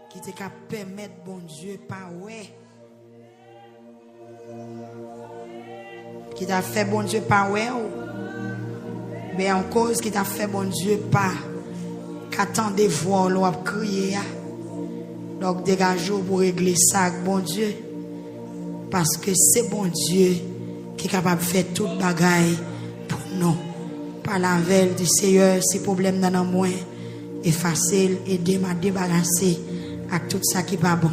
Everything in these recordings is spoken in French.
qui te cap permettre bon Dieu pas ouais qui t'a fait bon Dieu pas ouais mais en cause qui t'a fait bon Dieu pas qu'attendez voir l'on crier donc dégagez pour régler ça bon Dieu parce que c'est bon Dieu qui est capable de faire toute bagaille pour nous par la veille du Seigneur si problème dans moins effacer aider m'a débarrasser avec tout ça qui pas bon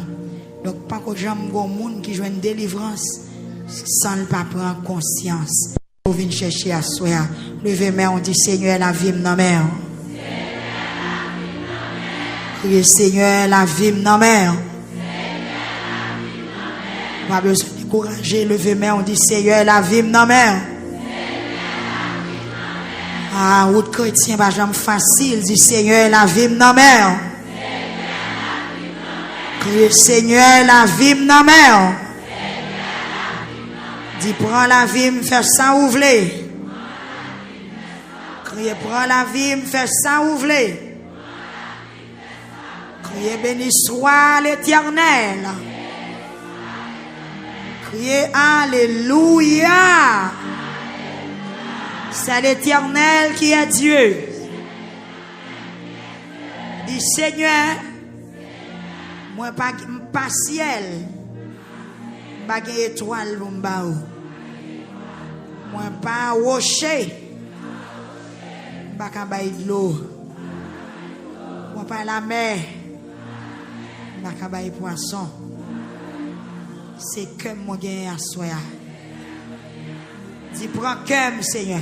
donc pas que j'aime gon monde qui joue une délivrance sans le pas prendre conscience on vient chercher à soi lever main on dit Seigneur la vie dans mer crier Seigneur la vie dans mer pas besoin de décourager lever main on dit Seigneur la vie dans mer ah route chrétien pas jamais facile dit Seigneur la vie dans mer crier Seigneur la vie dans mer dis prends la vie me faire ça ouvler crier prends la vie me faire ça ouvler crier béni soit l'Éternel crier alléluia c'est l'Éternel qui est Dieu dis Seigneur moi pas ciel pas étoile m'bao moi pas rocher pas cabaye de l'eau moi pas la mer pas cabaye poisson c'est que moi gagne à soi dis prends comme Seigneur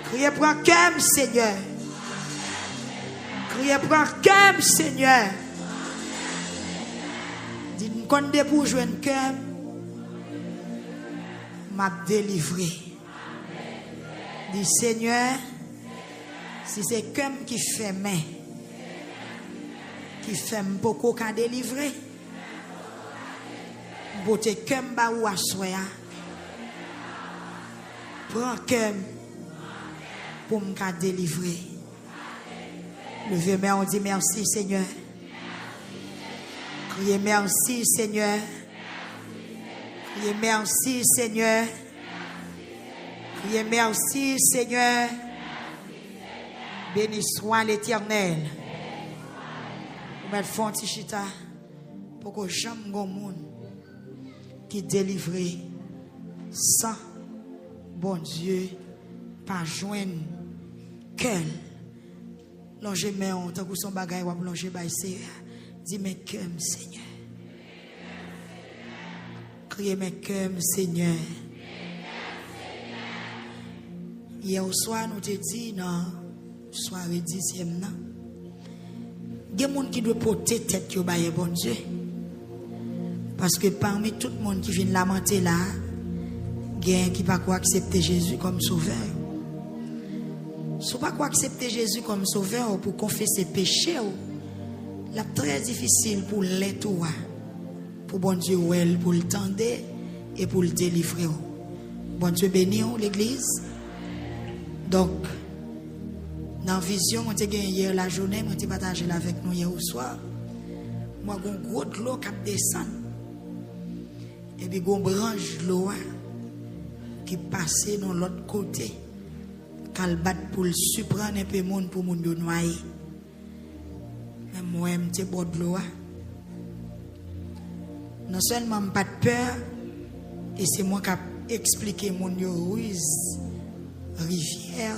criez prends comme Seigneur criez prends comme Seigneur dis nous connaît pour joindre cœur m'a délivré dis Seigneur si c'est comme qui fait main qui fait beaucoup qu'à délivrer beauté comme ba ou assoya prends comme pour me délivrer levez main on dit merci Seigneur criez merci Seigneur criez merci Seigneur criez merci Seigneur béni soit l'Éternel mettre fond tichita pour que jamais gon monde qui délivrer sans bon Dieu pas joindre quel longer mais on tant que son bagaille va longer ba Seigneur dis mais comme Seigneur crier mais comme Seigneur hier au soir nous te dit non soirée 10e nan il y a des gens qui doivent porter tête yo baye bon Dieu parce que parmi tout le monde qui vient lamenter là il y a qui pas quoi accepter Jésus comme sauveur si pas quoi accepter Jésus comme sauveur pour confesser péché là très difficile pour l'être pour bon Dieu pour le tendre et pour le délivrer bon Dieu béni l'église donc dans la vision, on te gagné hier la journée, on te partagé avec nous hier au soir. Moi, j'ai un gros de l'eau qui descend. Et puis, j'ai une branche de l'eau qui passe de l'autre côté. Quand elle bat pour le surprendre un peu de monde pour le monde noyer. Mais moi, je suis bord de l'eau. Non seulement je n'ai pas de peur, et c'est moi qui ai expliqué mon ruse, rivière,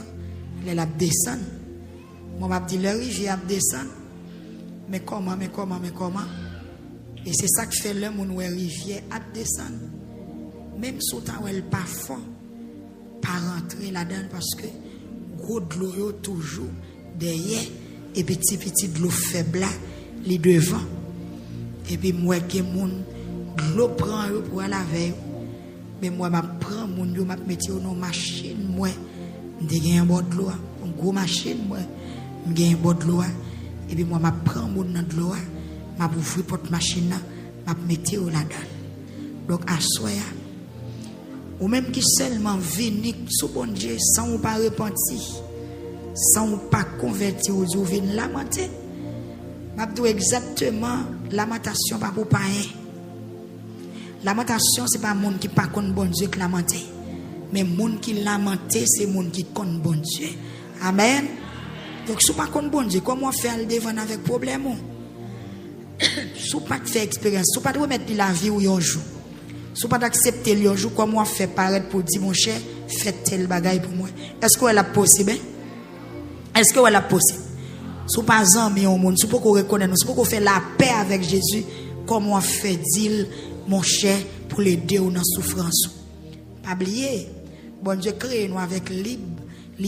elle a descend. Moi, je dis, la rivière descend. Mais comment? Et c'est ça qui fait l'homme où la rivière descend. Même si elle n'est pas fort, pas rentrer là-dedans parce que gros de l'eau toujours derrière et petit de l'eau faible là, les devant. Et puis moi, qui de l'eau prend pour aller avec. Mais moi, je prends mon eau, je mets dans une machine. Moi, je un bord de l'eau, une grosse machine. Moi, je un bord de l'eau. Et puis moi, je prends mon eau de l'eau, je ouvre porte machine, je mets là-dedans. Donc, à soi, ou même qui seulement vient sous bon Dieu sans ou pas repentir, sans ou pas convertir, ou venir lamenter, Je exactement lamentation pas pour païen. Lamentation c'est pas monde qui pas connaît bon Dieu qui lamente. Mais monde qui lamente c'est monde qui connaît bon Dieu. Amen. Donc si pas connaît bon Dieu, comment faire le devant avec problème? Si pas faire expérience, si pas remettre la vie où un jour. Si pas accepter le jour comment faire paraître pour dire mon cher, faites tel bagaille pour moi. Est-ce qu'elle a possible? Est-ce qu'elle a possible? Si pas amis au monde, si pas qu'on reconnaît, si pas qu'on fait la paix avec Jésus, comment fait dire mon cher pour l'aider dans la souffrance. Pas oublier, bon Dieu crée nous avec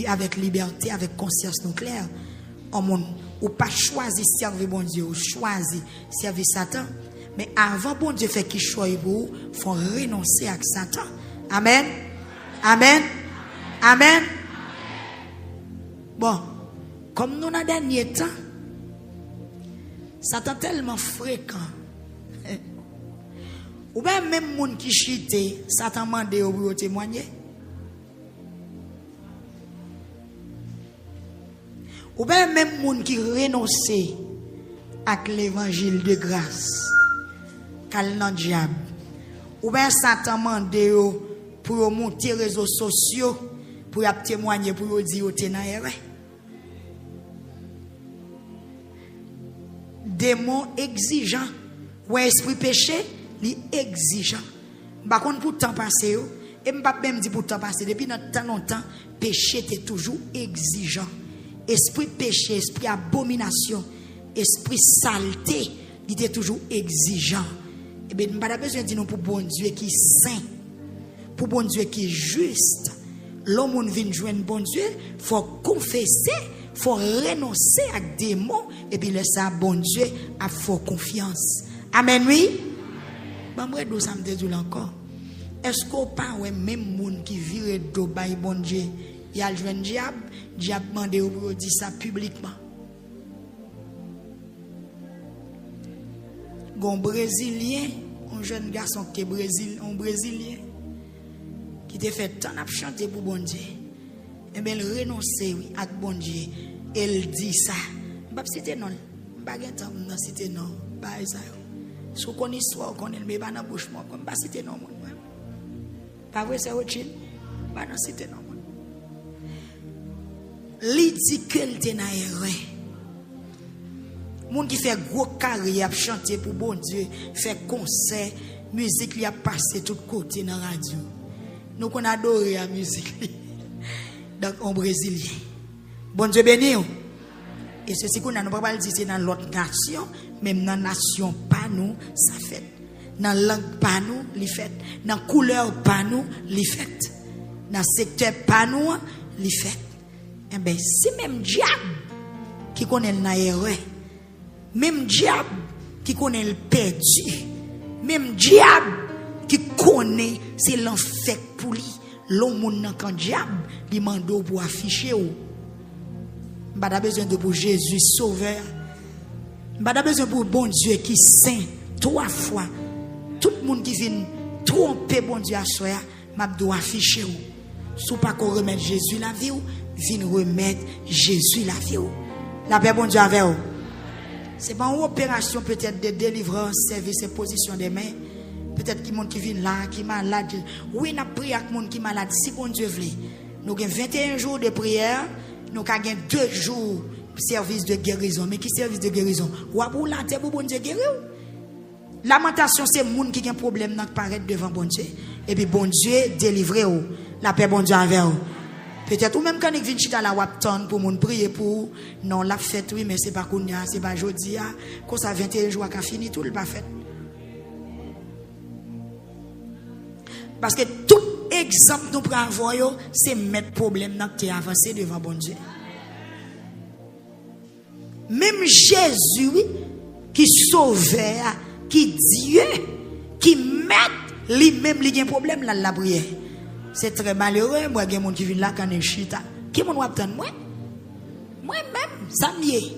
avec liberté, avec conscience nous claire. Au monde, ou pas choisir servir bon Dieu, ou choisir servir Satan. Mais avant bon Dieu fait qu'il choisit pour vous, faut renoncer à Satan. Amen. Amen. Amen. Bon, comme nous dans les derniers temps, Satan tellement fréquent. Ou bien même moun qui chite, Satan mande pour témoigner. Ou bien même moun qui renonce à l'évangile de grâce. Kal nan diable. Ou bien Satan mande pour monter les réseaux sociaux pour témoigner pour dire que tu es erreur. Démon exigeant ou esprit péché li exigeant. Par contre pour temps passé et m'pa même dit pour temps passé depuis tant longtemps péché était toujours exigeant. Esprit péché, esprit abomination, esprit saleté, il était toujours exigeant. Et bien m'pa besoin de dire pour bon Dieu qui est saint, pour bon Dieu qui est juste. L'homme vient joindre bon Dieu, faut confesser, faut renoncer à des démons et puis laisser à bon Dieu à fort confiance. Amen, oui. Moi, je ça me dit encore. Est-ce qu'on pas même monde qui vire do bay bon Dieu, il y a le jeune diable demande pour dire ça publiquement. Un Brésilien, un jeune garçon qui est un Brésilien qui te fait tant de chanter pour bon Dieu. Et bien, il renonce à bon Dieu. Elle dit ça. Je ne vais pas citer non. Je ne vais pas citer non. Si vous connaissez l'histoire, vous connaissez le bébé dans la bouche, je ne vais pas citer non. Pas vrai, c'est autre chose. Je ne vais pas citer non. Il dit qu'elle était dans l'erreur. Les gens qui fait gros carrière, chanter pour bon Dieu, fait concert, musique, il a passé tout côté dans la radio. Nous qu'on adore la musique. Donc, en Brésilien. Bon Dieu béni. Et ceci qu'on a, nous ne pouvons pas le dire, c'est dans l'autre nation, même dans la nation, pas nous, ça fait. Dans la langue, pas nous, il fait. Dans la couleur, pas nous, il fait. Dans le secteur, pas nous, il fait. Eh bien, c'est même diable qui connaît l'erreur. Même diable qui connaît le perdu. Même diable qui connaît c'est l'enfer pour lui. L'homme n'a qu'un diable, il mando pour afficher. Pas besoin de pour Jésus sauveur. Pas besoin pour bon Dieu qui saint 3 fois. Tout le monde qui vient tromper bon Dieu à soi, m'a doit afficher. Si pas qu'on remette Jésus la vie, vient remettre Jésus la vie. La paix bon Dieu avec vous. C'est pas une opération peut-être de délivrance, service et position des mains. Peut-être qu'il y a des gens qui viennent là, qui sont malades. Oui, nous avons prié avec les gens qui sont malades. Si bon Dieu veut. Nous avons 21 jours de prière. Nous avons 2 jours de service de guérison. Mais qui service de guérison? Ou pour la terre pour bon Dieu guérir? Lamentation, c'est les gens qui ont un problème qui paraît devant bon Dieu. Et puis bon Dieu délivre. La paix bon Dieu avec vous. Peut-être ou même quand ils viennent à la Wapton pour moun prier pour non la fête oui mais c'est pas kounya c'est pas jodi a quand ça 21 jours qu'a fini tout le pas fait. Parce que tout exemple nous prenons voir c'est mettre problème dans qui avancer devant bon Dieu. Même Jésus qui sauveur, qui Dieu, qui met lui-même il y a un problème là la prière. C'est très malheureux, moi, il y a des gens qui viennent là quand ils chita. Qui m'ont attendre moi? Moi-même, ça m'y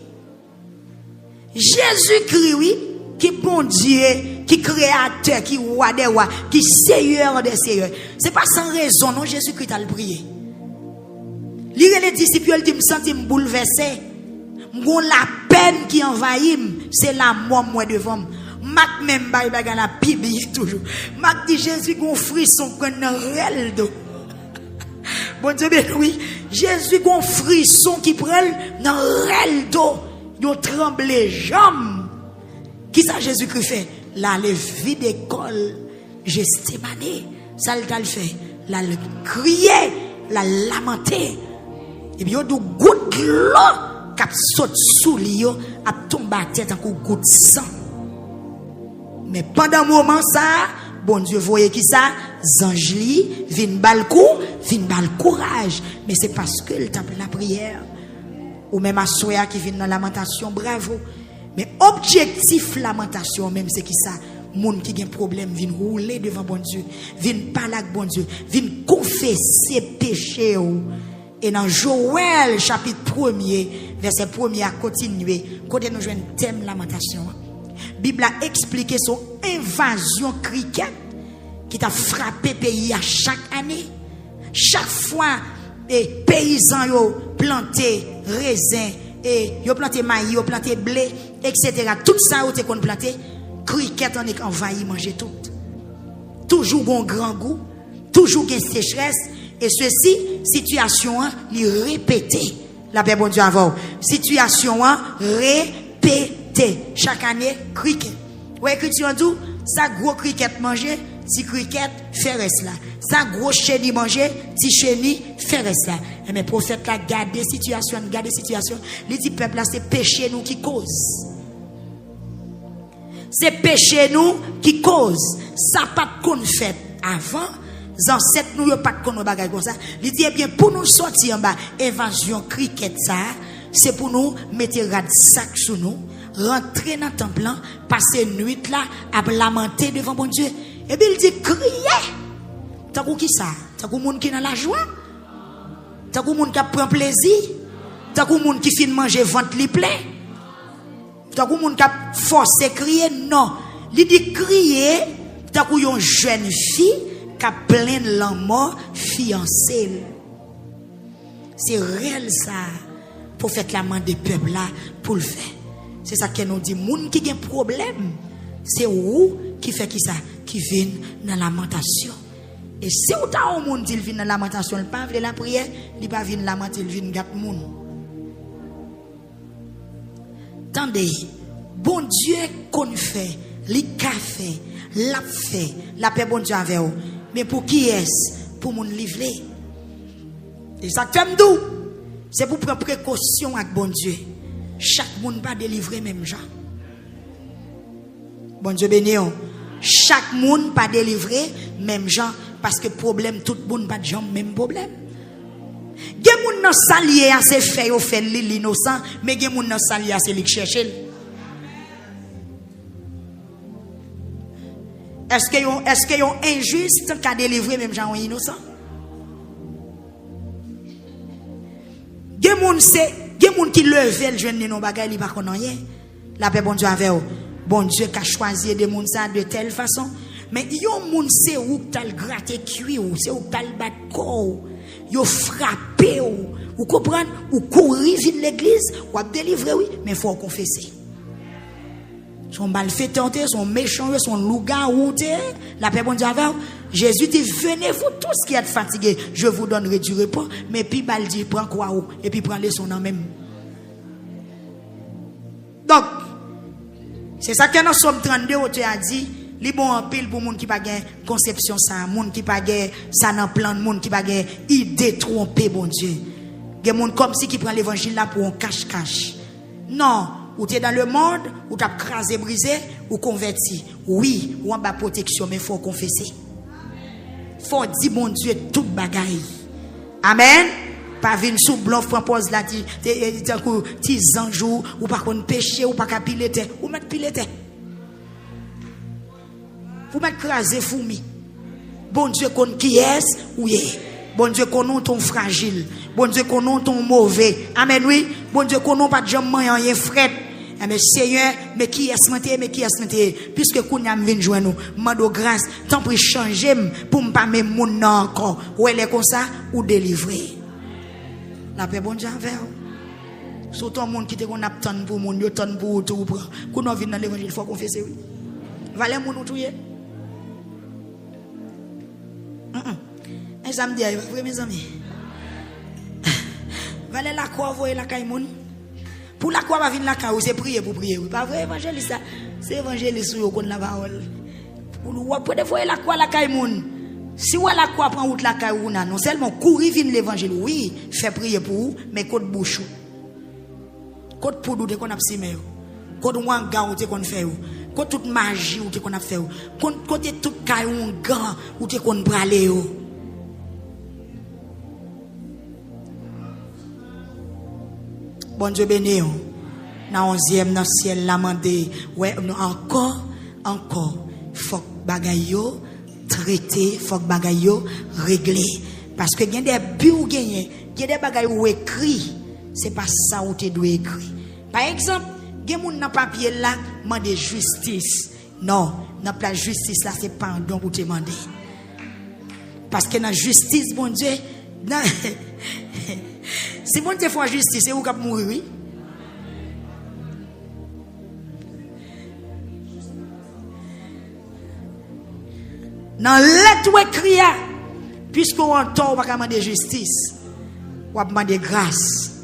Jésus-Christ, oui, qui bon Dieu, qui créateur, qui roi des rois, qui seigneur des seigneurs. C'est pas sans raison, non, Jésus-Christ a le prié. Lire les disciples, ils me sentent bouleversé. M'gon la peine qui envahit, c'est la mort moi devant. Mac même baga la Bible toujours. Mac dit Jésus gon frisson dans réel do. Bon Dieu ben oui, Jésus gon frisson qui prend dans réel do. Yo tremble jambes. Qui ça Jésus-Christ fait? La le vide école Gethsémani, ça le fait. La le crier, la lamenter. Et puis yo do goutte l'eau cap saute sous lui a tomber à tête en coup goutte sang. Mais pendant moment ça, bon Dieu voyez qui ça, ange li vinn bal courage, mais c'est parce que le temple la prière ou même Assoya qui vient dans lamentation, bravo. Mais objectif lamentation même c'est qui ça, monde qui a un problème vient rouler devant bon Dieu, vient parler avec bon Dieu, vient confesser péché. Et dans Joël chapitre 1er verset 1er à continuer, côté nous joindre thème lamentation. Bible a expliqué son invasion cricket qui t'a frappé pays à chaque année. Chaque fois les paysans yo planté raisin et yo planté maïs, yo planté blé, etc. Tout ça yo te kon planté, cricket en est envahi manger tout. Toujours bon grand goût, toujours une sécheresse et ceci situation li répété. La paix bon Dieu avant. Situation répété. Chaque année, cricket. Ouais, écriture dit, ça gros cricket manger, si cricket fait reste là. Ça gros chenille manger, si chenille fait reste là. Et mais prophète là, garder situation. Il dit, peuple là, c'est péché nous qui cause. C'est péché nous qui cause. Ça pas qu'on fait avant. Ancêtres nous pas qu'on bagay comme ça. Il dit, eh bien, pour nous sortir en bas, évasion cricket ça, c'est pour nous mettre rad sac sous nous. Rentrer dans le temple, passer nuit là, à lamenter devant bon Dieu. Et puis il dit, crier. T'as qui ça? T'as qui monde qui dans la joie? T'as qui monde qui prend plaisir? T'as qui monde qui finit manger ventre li plein? T'as qui monde qui forcé crier? Non. Il dit crier, t'as qui une jeune fille qui a plein de l'amour fiancée. C'est réel ça. Pour faire la main des peuples là, pour le faire. C'est ça qu'elle nous dit, moun qui a un problème, c'est où qui fait qui ça, qui vient dans la lamentation. Et si ou ta un monde qui vient dans la lamentation, il pas vient la prière, il pas vient lamenter, il vient gâter moun. Attendez, bon Dieu qu'on fait, li ka fait, l'a fait, la paix bon Dieu avec vous. Mais pour qui est-ce? Pour moun livrer. Et ça t'aime d'où? C'est pour prendre précaution avec bon Dieu. Chaque monde pas délivrer même gens. Bon Dieu béni. Chaque monde pas délivrer même gens parce que problème tout monde pas de gens même problème. Gen moun nan salier à se fait au fait l'innocent mais gen moun nan salier à se li chercher. Est-ce que yon injuste qui a délivré même gens innocent? Gen moun qui leve le jeune non bagay li pa konnen rien. La paix bon Dieu avec vous. Bon Dieu qui a choisi des moun ça de telle façon. Mais yon moun c'est ou t'al gratter cuit ou c'est ou t'al bat corps. Yo frappé ou comprendre ou courir vinn l'église ou a délivrer oui, mais faut confesser. Son malfaitant, son méchant, son loup-garou, la paix bon Dieu avec vous. Jésus dit, venez vous tous qui êtes fatigués, je vous donnerai du repos. Mais puis, il dit, prends quoi ou, et puis prends les son en même. Donc, c'est ça que dans Somme 32, tu as dit, les bons en pile pour les gens qui pas gain conception ça, les gens qui pas gain ça dans plan, les gens qui pas gain idée trompée, bon Dieu. Les gens comme si qui prend l'évangile là pour un cache-cache. Non. Ou tu es dans le monde, ou tu as crasé, brisé, ou converti. Oui, ou en bas protection, mais il faut confesser. Il faut dire, mon Dieu, tout bagaille. Amen. Pas venir sous bluff, propose là, ti anjou, ou pas qu'on péché, ou pas qu'à pileter, ou mettre pileter. Vous mettre crasé, fourmi. Bon Dieu, qu'on qui est, oui. Bon Dieu, qu'on ton fragile. Bon Dieu, qu'on ton mauvais. Amen, oui. Bon Dieu, qu'on pas de jambes, rien fret. Mais Seigneur, mais qui est-ce que puisque qu'on a venu joindre nous, mando grâce, tant pour changer pour me pas même mon encore. Ou elle est comme ça ou délivrer. La paix bon Dieu avec vous. Surtout un monde qui te qu'on attend pour monde, yo attend pour tout prend. Qu'on on vient dans l'évangile, faut confesser oui. Valait mon ou touyer. Ça me dit, vrai mes amis. Valait la croix voyer la caille moun. Pour la croix va venir la caille, c'est prier pour prier. Pas vrai évangéliste, c'est évangéliste yo connaît la parole. Pour nous pour voyer la croix la caille moun. Si ou la croix prend route la caille ou non seulement courir vinn l'évangile, oui, fait prier pour vous, mais côté bouche. Côté poudre de qu'on a simé. Côté wanga ou te qu'on fait ou. Côté toute magie ou te qu'on a fait ou. Côté toute caille ou gant ou te qu'on bralé ou. Bon Dieu béni. Dans 11e dans ciel l'amandé. Ouais, encore faut bagay yo traité, faut bagay yo réglé parce que gen des buts ou gen des bagay ou écrit, c'est pas ça ou te doit écrit. Par exemple, gen moun nan papier là, mande justice. Non, dans la justice là c'est pardon pour te demander. Parce que dans justice bon Dieu, si bon Dieu fait justice, c'est où k'ap mourir oui. Dans l'être écrit, puisqu'on entend, on va demander justice, on va demander grâce.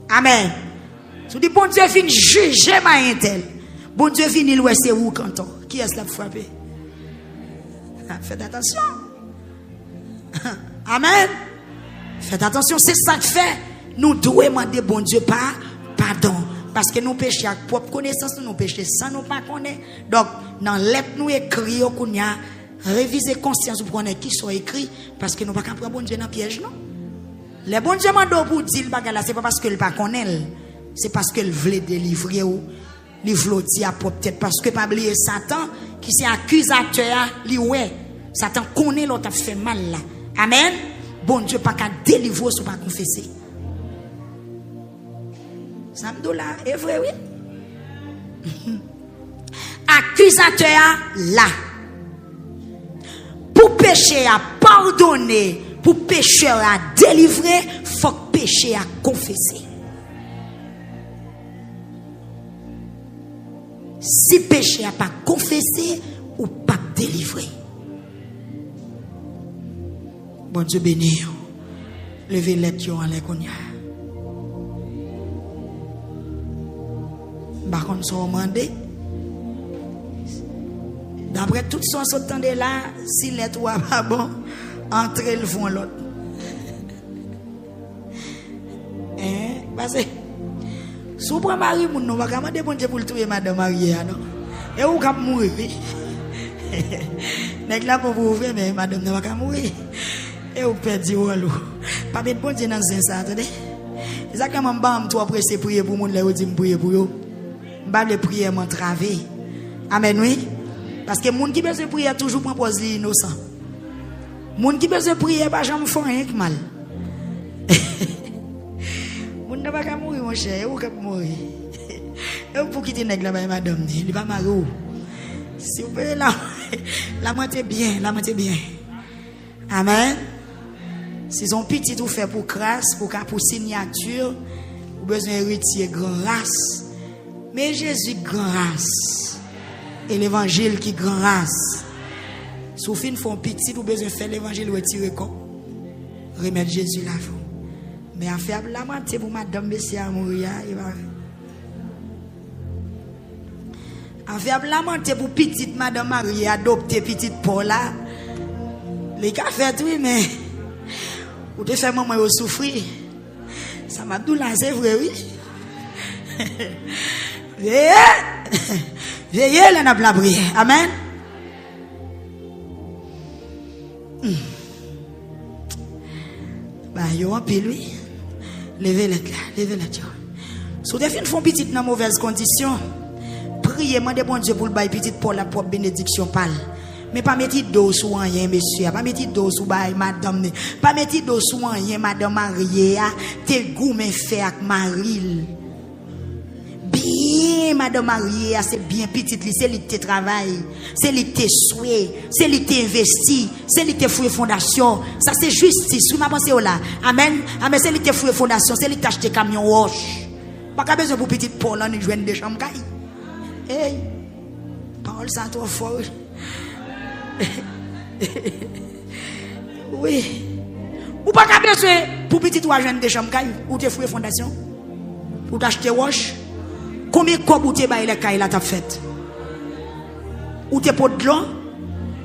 Amen. Si dit bon Dieu vient juger ma intel, bon Dieu vient il c'est où canton. Qui est-ce qui a frappé? Faites attention. Amen. Faites attention, c'est ça que fait. Nous devons demander bon Dieu pardon. Parce que nous péchons avec propre connaissance, nous péchons sans nous pas connaître. Donc, dans l'être nous écrit, qu'on a révisé conscience pour connaître qui sont écrits, parce que nous pas prendre bon Dieu dans piège, non? Les bon Dieu m'a pour dire le là, c'est pas parce qu'il pas connaît, c'est parce qu'il veut délivrer ou, il veut dire peut-être parce que pas oublier Satan, qui c'est accusateur, lui ouais, Satan connaît l'autre a fait mal là. Amen. Bon Dieu pas qu'à délivrer ou pas confesser. Samedi là, est vrai, oui. Accusateur là. Pour pécher à pardonner, pour pécher à délivrer, faut pécher à confesser. Si péché à pas confesser ou pas délivrer. Bon Dieu béni. Levez les yeux en l'air qu'on y a. Par contre, si on demande, d'après tout son s'entendait là, si les trois pas bon, entrez le fond l'autre. Parce que, si vous prenez Marie, vous ne pouvez pas demander bon Dieu pour le tuer Madame Marie, non? Et vous pouvez mourir. N'est-ce là pour vous ouvrir, mais Madame ne va pas mourir. Et vous perdez l'eau. Pas mettre bon Dieu dans ça, attendez. Exactement, je suis pressé pour prier pour vous, je dis prier pour vous. Je vais prier m'entraver. Amen, oui. Parce que les gens qui besoin de prier toujours pour poser innocent. Les gens qui besoin de prier, pas jamais font rien que mal. Les gens ne vont pas mourir, mon cher. Ils vont mourir. Et pour quitter les gens, madame, il ne va pas mourir. Si vous pouvez, la moitié bien, la moitié bien. Amen. Si son petit tout fait pour crasse, pour signature, vous avez besoin de retirer grand race. Mais Jésus grand race. Et l'évangile qui grand race. Si vous font petit, vous avez besoin de faire l'évangile retirer quoi? Remettre Jésus là. Mais en fait, la moitié pour madame Messie à mourir, il va. En fait, la moitié pour petite madame Marie adopter petite Paula. Les gars fait oui, mais vous devez faire maman souffrir. Ça m'a dit là, c'est vrai, oui. Veillez, là, n'a pas prière. Amen. Bah, yo en pile, oui. Levez la là, levez la là. Si vous devez faire petite dans mauvaise condition, priez, demandez bon Dieu pour le bail petite pour la propre bénédiction parle. Mais pas mettre dos sous rien, monsieur. Pas mettre dos sous bail, madame. Pas mettre dos sous rien, madame Marie. T'es goût, mais fait avec Marie. Bien bien madame mariée, c'est bien petite, c'est lui qui travaille, c'est lui qui souhait, c'est lui qui investi, c'est lui qui fait fondation. Ça c'est justice. Vous m'avez pensé là. Amen. Amen, c'est lui qui fait fondation, c'est lui qui achète camion roche. Pas qu'à besoin pour petite Paul, on joue des chambres. Hey. Paul ça trop fort. Oui. Ou pas qu'à besoin pour petite ou jeune des chambres ou te fait fondation. Ou t'acheter roche. Combien de cob ou te bailler les cailles là t'as fait? Ou te pot de l'eau?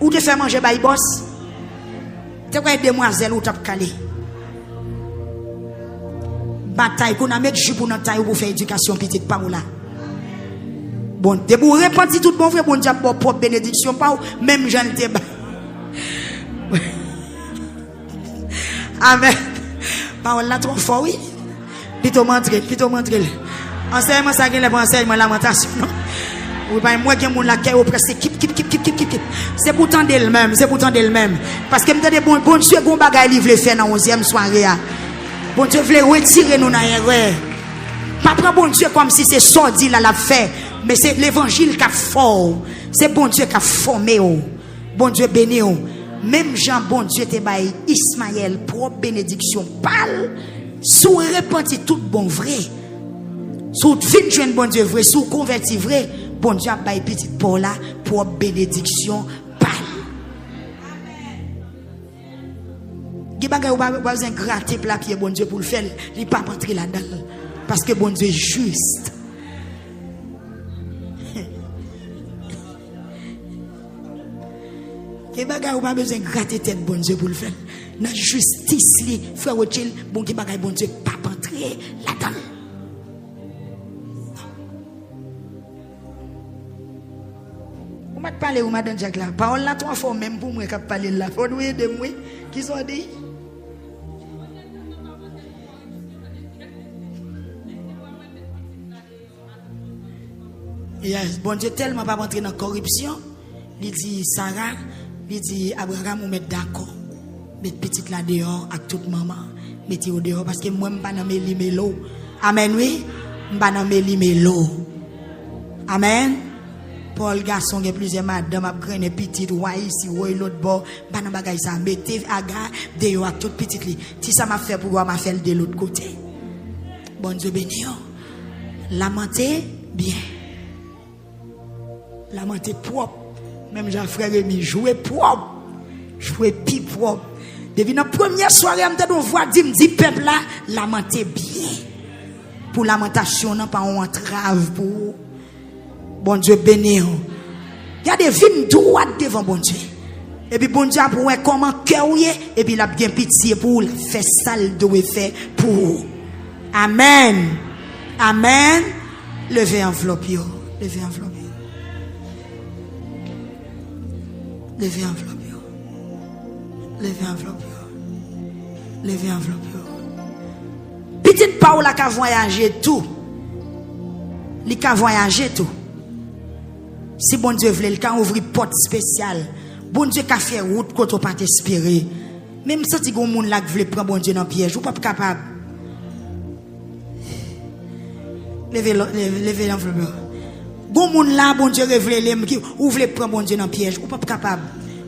Ou te fait manger baille boss? T'es quoi demoiselle ou t'as calé? Bataille qu'on a mettre jus pour notre taille pour faire éducation petite pas ou là. Bon, t'es pour répondre tout bon frère, bon Dieu pour propre bénédiction pas ou même Jean te ba. Amen. Parole là trop fort oui. Plutôt montrer. Enseignement ça qui est enseignement lamentation. Oui, pas moi qui mon la qui presque kip. C'est pourtant d'elle-même, parce que me donne bon Dieu gon bagay li vle faire dans 11e soirée. Bon Dieu vle retirer nous dans erreur. Pas prendre bon Dieu comme si c'est sordi là la fait, mais c'est l'évangile qui a fort. C'est bon Dieu qui a formé ou. Bon Dieu béni ou. Même Jean bon Dieu te bail Ismaël propre bénédiction parle sous repenti tout bon vrai. Sous fin jeune bon Dieu vrai, sous converti vrai, bon Dieu a bail petit Paul là pour bénédiction parle. Qui bagay ou pas besoin gratter plat pied bon Dieu pour le faire, il pas rentrer là-dedans parce que bon Dieu est juste. Qui bagay ou pas besoin gratter tête bon Dieu pour le faire. Dans justice li frère Ochil, bon qui bagay bon Dieu pas rentrer là-dedans. Vous m'avez parlé ou madame Jack là. Parole là, trois fois même pour moi qui parler là. Faut nous aider moi. Qui sont dit? Yes, bon Dieu tellement pas rentrer dans la corruption. Il dit Sarah, il dit Abraham, vous mettez d'accord. Mettre petite là dehors avec toute maman. Mettez au dehors parce que moi, je ne suis pas dans mes limélos. Amen, oui. Je ne suis pas dans mes limélos. Amen. Paul garçon qui plusieurs madame a graine petite ouais ici ouais l'autre bord pas dans bagage ça mettez aga de avec toute petite li si ça m'a fait pour m'a faire de l'autre côté. Bon Dieu béni. Lamenter bien. Lamenter propre. Même Jean frère Rémi jouer propre. Jouer pi propre. Depuis la première soirée on voit dit peuple là lamenter bien. Pour lamentation non pas on entrave pour bon Dieu béni. Il y a des vignes droites devant bon Dieu. Et puis bon Dieu a pour comment cœur et puis il a bien pitié pour faire ça le doit faire pour. Amen. Amen. Levez enveloppe yo. Levez enveloppe yo. Levez enveloppe yo. Levez enveloppe yo. Levez enveloppe yo. Petite Paola qui a voyagé tout. Il a voyagé tout. Si bon Dieu voulait, il a ouvert porte spéciale. Bon Dieu a fait route quand on pas t'espérer. Même si tu as un monde là qui veut prendre bon Dieu dans le piège, ou pas capable. Levez l'enveloppe. Bon monde là, bon Dieu révèle qui ou veut prendre bon Dieu dans le piège, ou pas capable.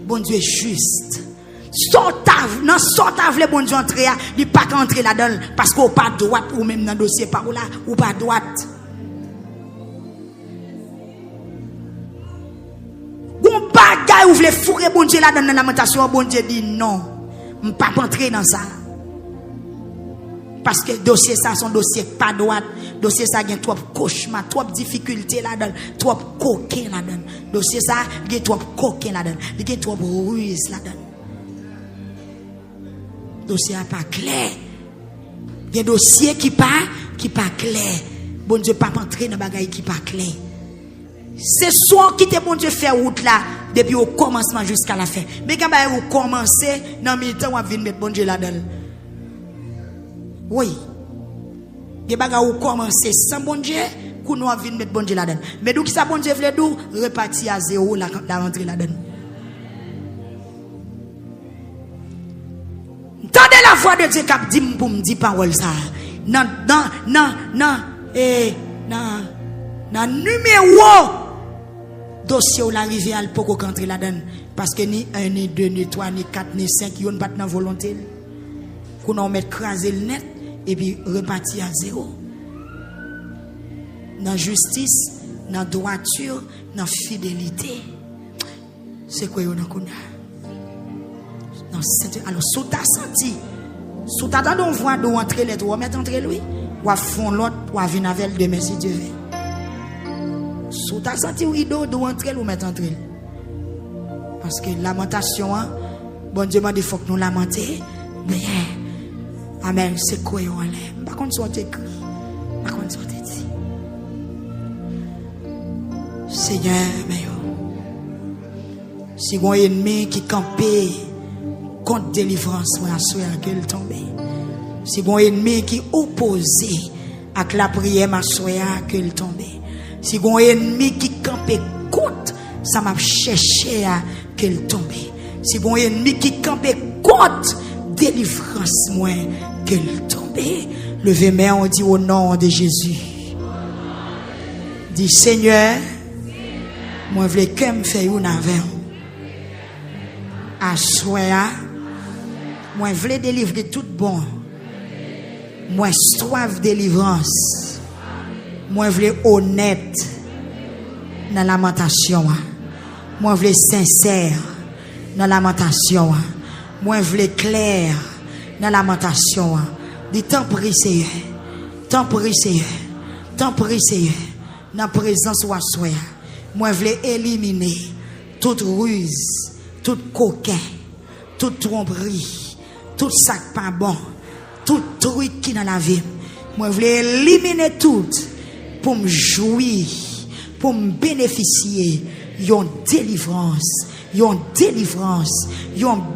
Bon Dieu est juste. Sortave, non sortave le bon Dieu entrer, il pas entrer là-dedans parce qu'on pas droite ou même dans le dossier par là ou pas droite. Bagay ou vle fourrer bon Dieu là dans l'alimentation, bon Dieu dit non, je ne peux pas entrer dans ça. Parce que dossier ça son dossier pas droit, dossier ça gagne trop cauchemar, trop difficulté là-dedans, trop coquin là-dedans. Dossier ça gagne trop coquin là-dedans, il gagne trop ruse là-dedans. Dossier pas clair. Il y a dossier qui pas clair. Bon Dieu pas entrer dans bagay qui pas clair. C'est soit qui te bon Dieu fait route là depuis au commencement jusqu'à la fin. Mais quand vous commencez dans le temps on vient mettre bon Dieu là-dedans. Oui. Des bagages vous commencez sans bon Dieu, qu'on nous vient mettre bon Dieu là-dedans. Mais d'où qui ça bon Dieu veut d'où repartir à zéro la rentrée là-dedans. Entendez la voix de Dieu qui dit pour me dire parole ça. Non. Dans numéro dossier où l'arrivée à l'poko rentrer là-dedans parce que ni 1 ni 2 ni 3 ni 4 ni 5 yon pas dans volonté. Qu'on on met craser le net et puis repartir à zéro. Dans justice, dans droiture, dans fidélité. C'est quoi yon a? Alors, sous ta senti, sous ta tendon, on voit d'où entrer les trois, mettre entre lui, ou à fond l'autre, ou à venir avec demain si Dieu veut. Sous ta senti, ou d'où entrer, ou mettre entre lui. Parce que lamentation, bon Dieu m'a dit, il faut que nous lamenter. Mais, amen, c'est quoi yon allait? Par contre, soit écrit, par contre, soit dit. Seigneur, mais si vous avez un ennemi qui campait, contre délivrance, moi, à qu'elle tombe. Si bon ennemi qui opposé avec la prière, ma soeur, qu'elle tombe. Si bon ennemi qui campait contre, ça m'a cherché à qu'elle tombe. Si bon ennemi qui campait contre délivrance, moi, qu'elle tombe. Levez main, on dit au nom de Jésus. Dis Seigneur, moi, je veux que me fasse une avec. À soir, moi, je veux délivrer tout bon. Moi, soif délivrance. Moi, je veux honnête dans la lamentation. Moi, je veux sincère dans la lamentation. Moi, je veux clair dans la lamentation. Dis tant prie, Seigneur. Tant prie, Seigneur. Tant prie, Seigneur. Dans la présence de soi. Moi, je veux éliminer toute ruse, toute coquin, toute tromperie. Tout ça pas bon, tout truc qui dans la vie, moi je voulais éliminer tout pour me jouir, pour me bénéficier d'une délivrance, une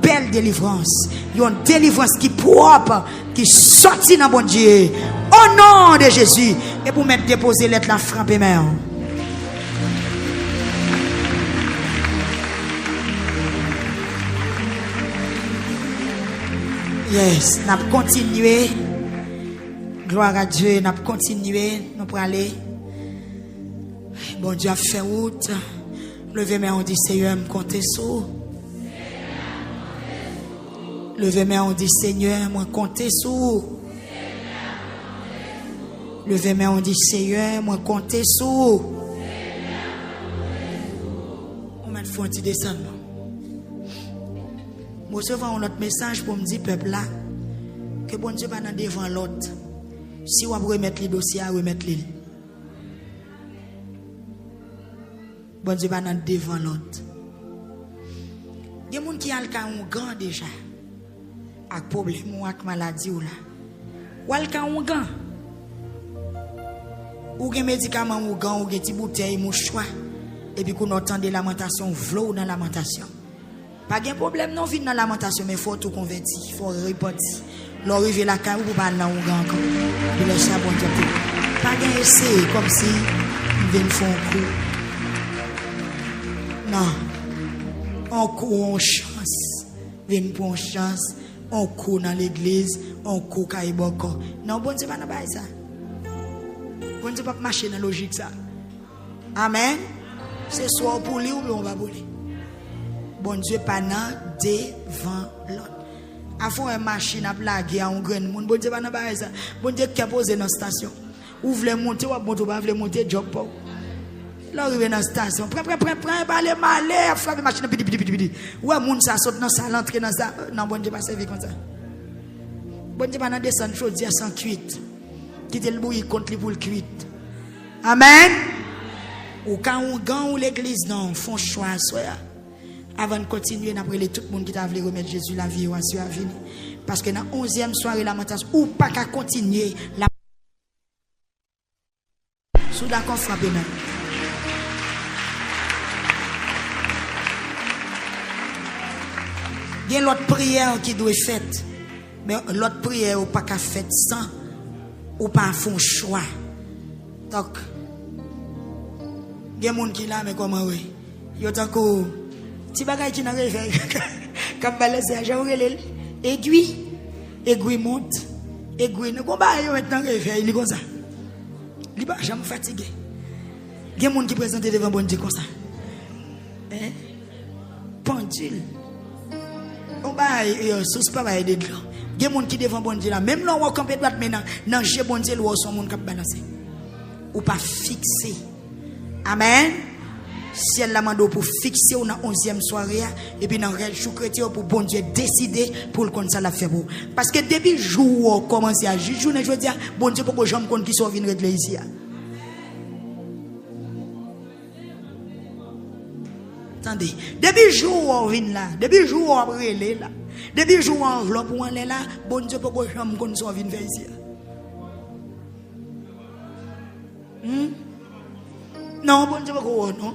belle délivrance, une délivrance qui propre, qui sortit dans bon Dieu, au nom de Jésus, et pour mettre déposer l'être la frappe main. Yes, nous allons continuer. Gloire à Dieu, nous allons continuer. Nous allons aller. Bon Dieu a fait route. Levez main, on dit Seigneur, me comptez sur. Levez main, on dit Seigneur, me comptez sur. Levez main, on dit Seigneur, me comptez sur. On m'a fait un petit descendre. Je recevais un autre message pour me dire, peuple là, que bon Dieu va dans devant l'autre. Si on va remettre les dossiers, remettre les. Bon Dieu va dans devant l'autre. Il y a des gens qui ont un gant déjà. Avec problème ou avec maladie ou là. Ou avec un gant. Ou un médicament ou gant ou un petit bouteille mouchoir. Et puis qu'on entend des lamentations, v'lou dans lamentation. Pas de problème, non, vite dans la lamentation, mais il faut tout convertir, il faut reporter. L'arrivée la caille ou pas dans le grand encore. Puis les chats, bon Dieu. Pas de essai, comme si ils viennent faire un coup. Non. On court en chance. Viennent pour une chance. On court dans l'église. On court à Iboko. Non, bon Dieu, pas de ça. Bon Dieu, pas marcher dans la logique, ça. Amen. C'est soit pour lui ou on va pour lui. Bon Dieu, pas devant l'autre. Avant une machine à blaguer à un grand monde, bon Dieu, pas ça. Bon Dieu, qui a posé dans la station. Ou voulez monter, ou voulez monter, job pour. Là, arrive dans la station. Prends, parlez mal, frappe la machine, pidi. Ou un monde, ça saute dans ça, l'entrée dans ça. Non, bon Dieu, pas servir comme ça. Bon Dieu, pas descendre, chose dire sans cuite. Quitter le bouilli contre lui pour le cuite. Amen. Ou quand on gagne l'église, non, font choix, soit. Avant de continuer, après tout le monde qui t'a voulu remettre Jésus la vie ou à venir. Parce que dans la 11e soirée lamentation, ou pas qu'à continuer la. Sous d'accord, frappez même. Il y a l'autre prière qui doit être faite. Mais l'autre prière ou pas qu'à faire sans ou pas font choix. Donc, il y a des gens qui là, mais comment oui? Il y a encore. Si bagay qui n'a réveil, comme balancer, j'ai ouvert aiguille monte, aiguille ne combat maintenant réveil, il est comme ça. Il pas jamais fatigué. Il y a des gens qui présentent devant bon Dieu comme ça. Hein? Pendule. On va sous pas aider de là. Il y a des gens qui devant bon Dieu là. Même là, on va camper droite maintenant. Dans chez bon Dieu, où son monde qui balancer. Ou pas fixé. Amen. Si elle l'a demandé pour fixer dans 11e soirée et puis dans le chou chrétien pour bon Dieu décider pour le compte ça la fait pour. Parce que depuis jour commencer à journée je veux dire bon Dieu pour que j'aime compte qui sont venus régler ici. Attendez, depuis jour on vient là, depuis jour on relé là, depuis jour on enveloppe on est là, bon Dieu pour que j'aime compte sont venus faire ici. Non, bon Dieu pour que non.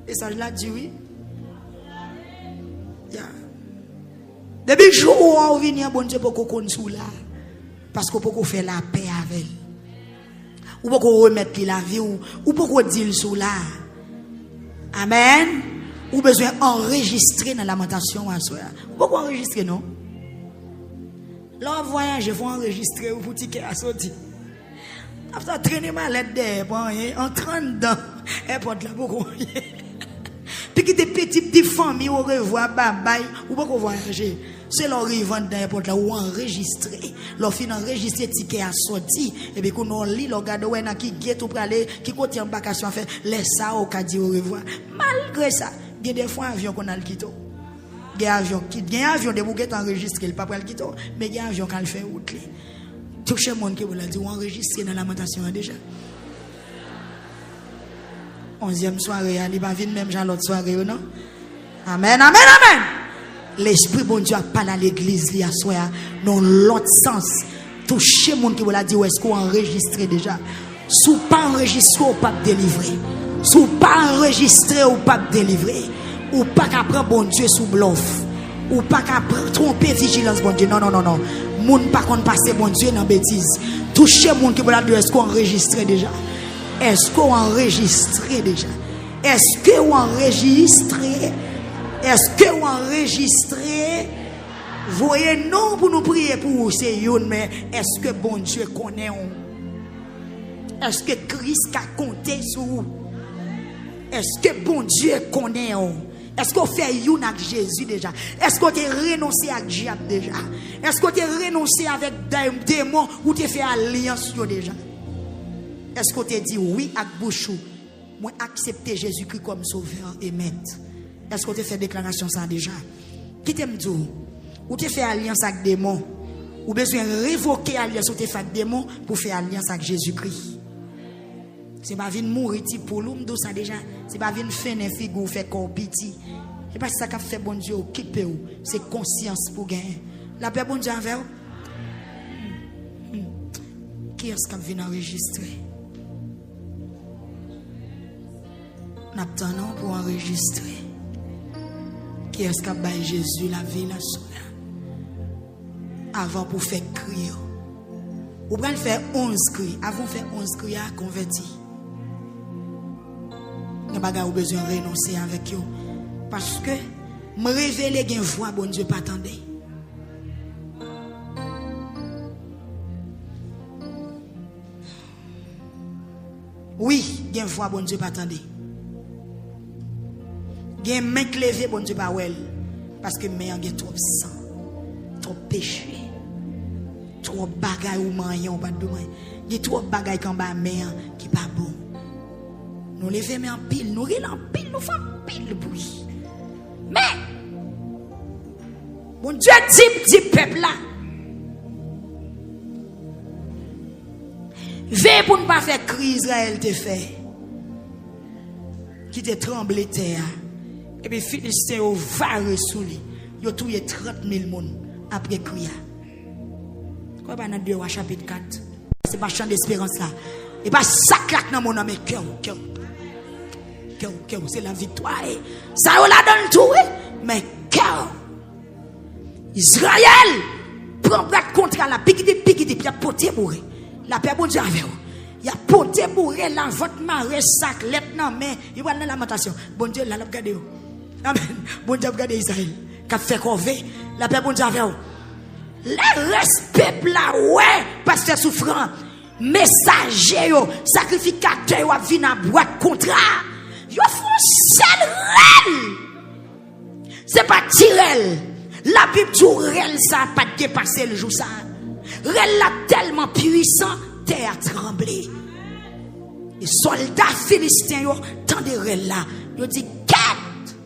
Et ça, je l'ai dit, oui. Yeah. Depuis le jour où on vient, bon Dieu, pour qu'on sous là. Parce qu'on peut faire la paix avec elle. Ou pour qu'on remette la vie, ou pour qu'on dise sous là. Amen. Ou besoin d'enregistrer dans la lamentation à soi. Ou pour qu'on enregistrer, non? Là, voyage, il faut enregistrer ou pour ticket à sortir. Après, traîner ma lettre en train dedans. Et pour la pour puis qui des petites familles au revoir bye ou pas qu'on voyager c'est leur revendre dans l'airport là ou enregistrer leur fin enregistrer ticket à sortir et puis qu'on lit leur garde ouais na qui guette pour aller qui côté embarcation faire laisse ça au cas dit au revoir malgré ça il y a des fois avion qu'on a le quito il y a avion de bouquet enregistré le pas pour le quito mais il y a avion quand le fait route toucher monde qui vous l'a dit ou enregistrer dans la lamentation déjà 11e soirée, il va venir même dans l'autre soirée, non? Amen, amen, amen. L'Esprit bon Dieu a parlé à l'église, il y a soir, dans l'autre sens. Toucher les gens qui vous l'a dit, où est-ce qu'on enregistre déjà? Si vous pas enregistré, ou pas délivrer. Si vous pas enregistré, ou pas délivrer. Ou pas qu'à prendre bon Dieu sous bluff. Ou pas qu'à tromper vigilance bon Dieu. Non, non, non, non. Moun pas qu'on passe bon Dieu dans bêtise. Toucher les gens qui vous l'a dit, est-ce qu'on enregistre déjà? Est-ce qu'on enregistre déjà? Est-ce qu'on enregistre? Est-ce qu'on enregistre? Voyez, non pour nous prier pour vous, c'est une, mais est-ce que bon Dieu connaît? Est-ce que Christ a compté sur vous? Est-ce que bon Dieu connaît? Est-ce qu'on fait une avec Jésus déjà? Est-ce qu'on a renoncé avec diable déjà? Est-ce qu'on a renoncé avec des démons ou tu fait alliance déjà? Est-ce qu'on te dit oui avec bouche moi accepter Jésus-Christ comme sauveur et maître? Est-ce qu'on te fait déclaration ça déjà? Qui t'aime dire? Ou te fait alliance avec démon? Ou besoin révoquer alliance ou te fait démon pour faire alliance avec Jésus-Christ? C'est pas venir mourir pour l'homme ça déjà. C'est pas venir faire une figure faire corps petit. C'est pas ça qu'a fait bon Dieu occuper ou c'est conscience pour gagner. La paix bon Dieu envers qui est-ce qui vient enregistrer? N'attendons pour enregistrer. Qui est-ce qui a baillé Jésus la vie la soeur? Avant pour faire crier. Ou bien faire 11 cris. Avant de faire 11 cris à convertir. Nous n'avons pas besoin de renoncer avec eux. Parce que me révéler une voix, bon Dieu, pas attendre. Oui, il y a une voix, bon Dieu, pas attendre. Il y a une main levée, bon Dieu, pas well. Parce que il y a trop de sang, trop de péché, trop de bagailles ou maillons, pas de main. Il y a trop de bagailles qui sont pas main qui pas bon. Nous levons mais en pile, nous relons en pile, nous faisons pile bruit. Mais, bon Dieu dit peuple là. Veille pour ne pas faire crise, Israël te fait. Qui te tremble terre. Et puis Philistin au varé sous lui. Il a tué 30 000 personnes après crier. Quoi pas dans 2 Rois chapitre 4. C'est pas chant d'espérance là. Et pas ça claque dans mon âme cœur. C'est la victoire. Ça on la donne tout, mais cœur. Israël prend plat contre la piquite, puis a porté bourré. La paix bon Dieu avec vous. Il a porté bourré là, votre marée sac, lettre non, mais il va dans la lamentation. Bon Dieu, là, regardez vous. Amen. Bon Dieu, regardez Israël. Qui a fait corvée. La paix bon Dieu avec vous. Le respect là, ouais, pasteur souffrant. messager yo, sacrificateur yo vinn à boîte contrat. Yo font seul rel. C'est pas tirel. La Bible dit rel ça pas de passer le jour ça. Rel là tellement puissant, terre tremblé. Les soldats philistins yo tendent rel là. Yo dit quête.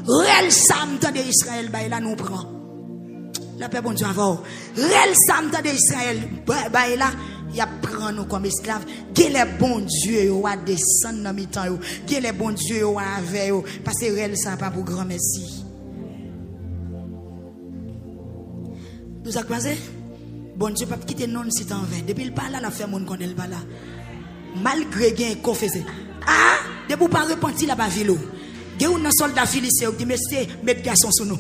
Rel ça m'tendait Israël bah là nous prend. La paix bon Dieu avant. Rel ça m'tendait Israël bah là y a prend nous comme esclaves. Gè les bon Dieu yo a descendre dans mi-temps yo. Gè les bon Dieu yo avec yo parce que rel ça pas pour grand merci. Nous a croisé bon Dieu pas quitter non si t'en vain. Depuis le pas là la fait monde connaît le pas là. Malgré gain confessé. Ah, de pour pas repentir là bas ville. Gè un soldat philistin dit monsieur mettre garçon sur nous.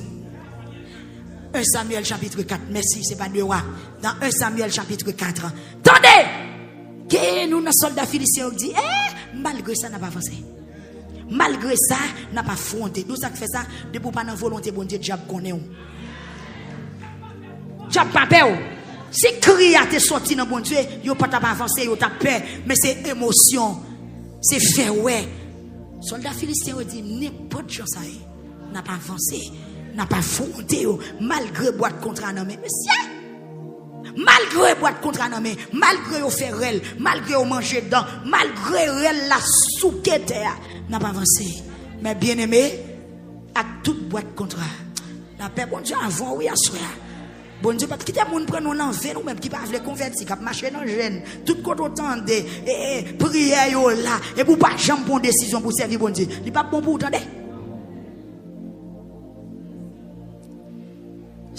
1 Samuel chapitre 4. Merci, c'est pas 2 rois. Dans 1 Samuel chapitre 4. Attendez! Que nous, nos soldats philistins, dit, malgré ça, n'a pas avancé. Malgré ça, n'a pas affronté. Nous, ça fait ça, de pour pas dans volonté, bon Dieu, diable connaît. Diable pas peur. Si cri a te sorti dans bon Dieu, yo pas t'a avancé, yo t'a peur, mais c'est émotion. C'est fait, ouais. Soldats philistins, dit, n'importe chose, ça n'a pas avancé. N'a pas affronté malgré boîte contrat nommé monsieur malgré boîte contrat nommé malgré au faire rel malgré au manger dedans malgré rel la souquette n'a pas avancé mais bien aimé à toute boîte contrat la paix bon Dieu avant oui à soir bon Dieu pas quitter monde prendre nous envers nous même qui pas veut convertir qui marcher dans jeune tout côté autant de prière yo là et pour pas jamais prendre décision pour servir bon Dieu il pas bon pour entendre.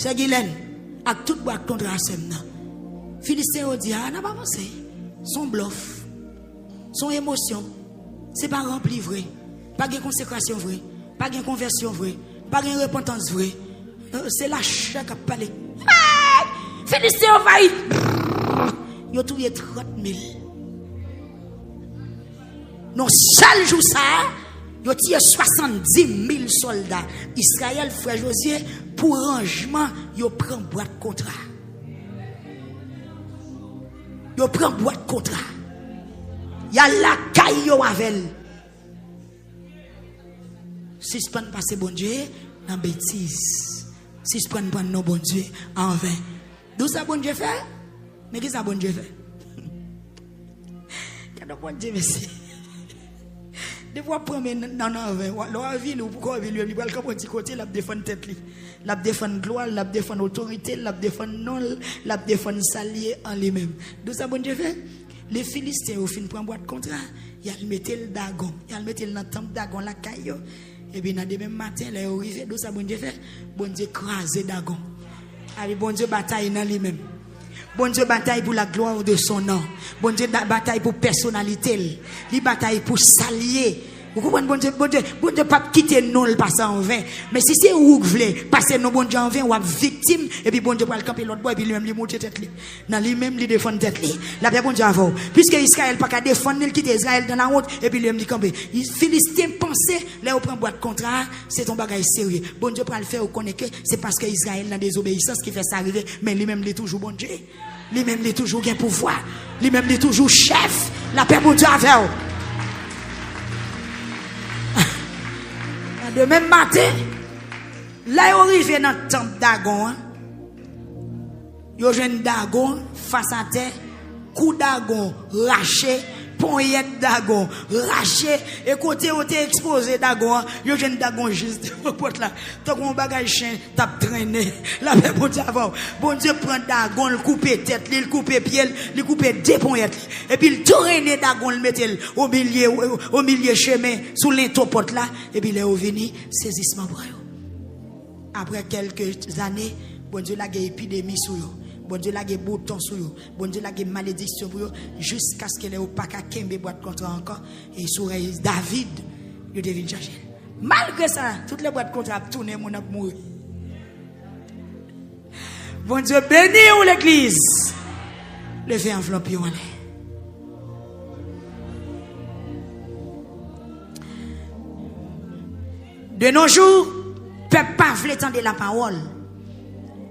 C'est Guylaine, avec toute boîte contre la semaine. Philistin a dit, ah, n'a pas avancé. Son bluff, son émotion, c'est pas rempli vrai. Pas de consécration vrai. Pas de conversion vrai. Pas de repentance vrai. C'est la chair qui a parlé. Philistin a failli. Il a trouvé 30 000. Non, seul jour ça, il a tiré 70 000 soldats. Israël, frère Josué, pour rangement, il prend boîte contrat. Il prend boîte contrat. Il y a la caille avec. Si je prends passer bon Dieu, dans bêtise. Si je prends non bon Dieu, en vain. D'où ça bon Dieu fait? Mais qu'est-ce que ça bon Dieu fait? Qu'est-ce que bon Dieu merci? Des fois, premier non, la ville ou pourquoi ville, il va le petit côté, la défendre tête, la défendre gloire, la défendre autorité, la défendre non, la défendre salier en lui-même. D'où ça, bon Dieu fait? Les Philistins, au fin, prennent boîte contrat, ils mettent le dagon, ils mettent le temple dagon, la caillou, et puis, dans le même matin, ils arrivent, d'où ça, bon Dieu fait? Bon Dieu crase dagon. Allez, bon Dieu bataille dans lui-même. Bon Dieu bataille pour la gloire de son nom. Bon Dieu bataille pour personnalité. Il bataille pour s'allier. Vous comprenez, bon Dieu pas quitter nous le passer en vain. Mais si c'est où vous voulez passer nos bon Dieu en vain, ou à victime, et puis bon Dieu va le camper l'autre bois, et puis lui-même lui monter tête. Dans lui-même lui défendre tête. La paix bon Dieu avant. Puisque Israël pas qu'à défendre, il quitte Israël dans la honte, et puis lui-même lui camper. Les Philistins pensaient, là où prend boîte contrat, c'est ton bagage sérieux. Bon Dieu pour le faire, vous connaissez que c'est parce que Israël dans désobéissance qui fait ça arriver, mais lui-même il est toujours bon Dieu. Lui-même il est toujours gain pouvoir. Lui-même il est toujours chef. La paix bon Dieu avec. De même matin, là, il arrive dans le temple Dagon. Il y a un Dagon face à terre, coup Dagon raché, poignette Dagon raché, et côté où tu exposé Dagon, il y a un Dagon juste au porte là. Tant qu'on bagage chien, t'as traîné. La paix bon Dieu avant. Bon Dieu prend Dagon, le coupe tête, le coupe pied, le coupe deux poignettes. Et puis il traîne Dagon, le mette au milieu chemin, sous l'intoporte là. Et puis il est revenu, saisissement pour eux. Après quelques années, bon Dieu l'a une épidémie sur eux. Bon Dieu l'a des boutons sur eux. Bon Dieu l'a des malédictions pour eux. Jusqu'à ce qu'elle ait pas qu'à kembe boîte contrat encore. Et sur David, il devient chargé. Malgré ça, toutes les boîtes contrat tourné, mon ap mourir. Bon Dieu béni ou l'église. Levez enveloppe en l'air. De nos jours, peuple pas veut entendre la parole.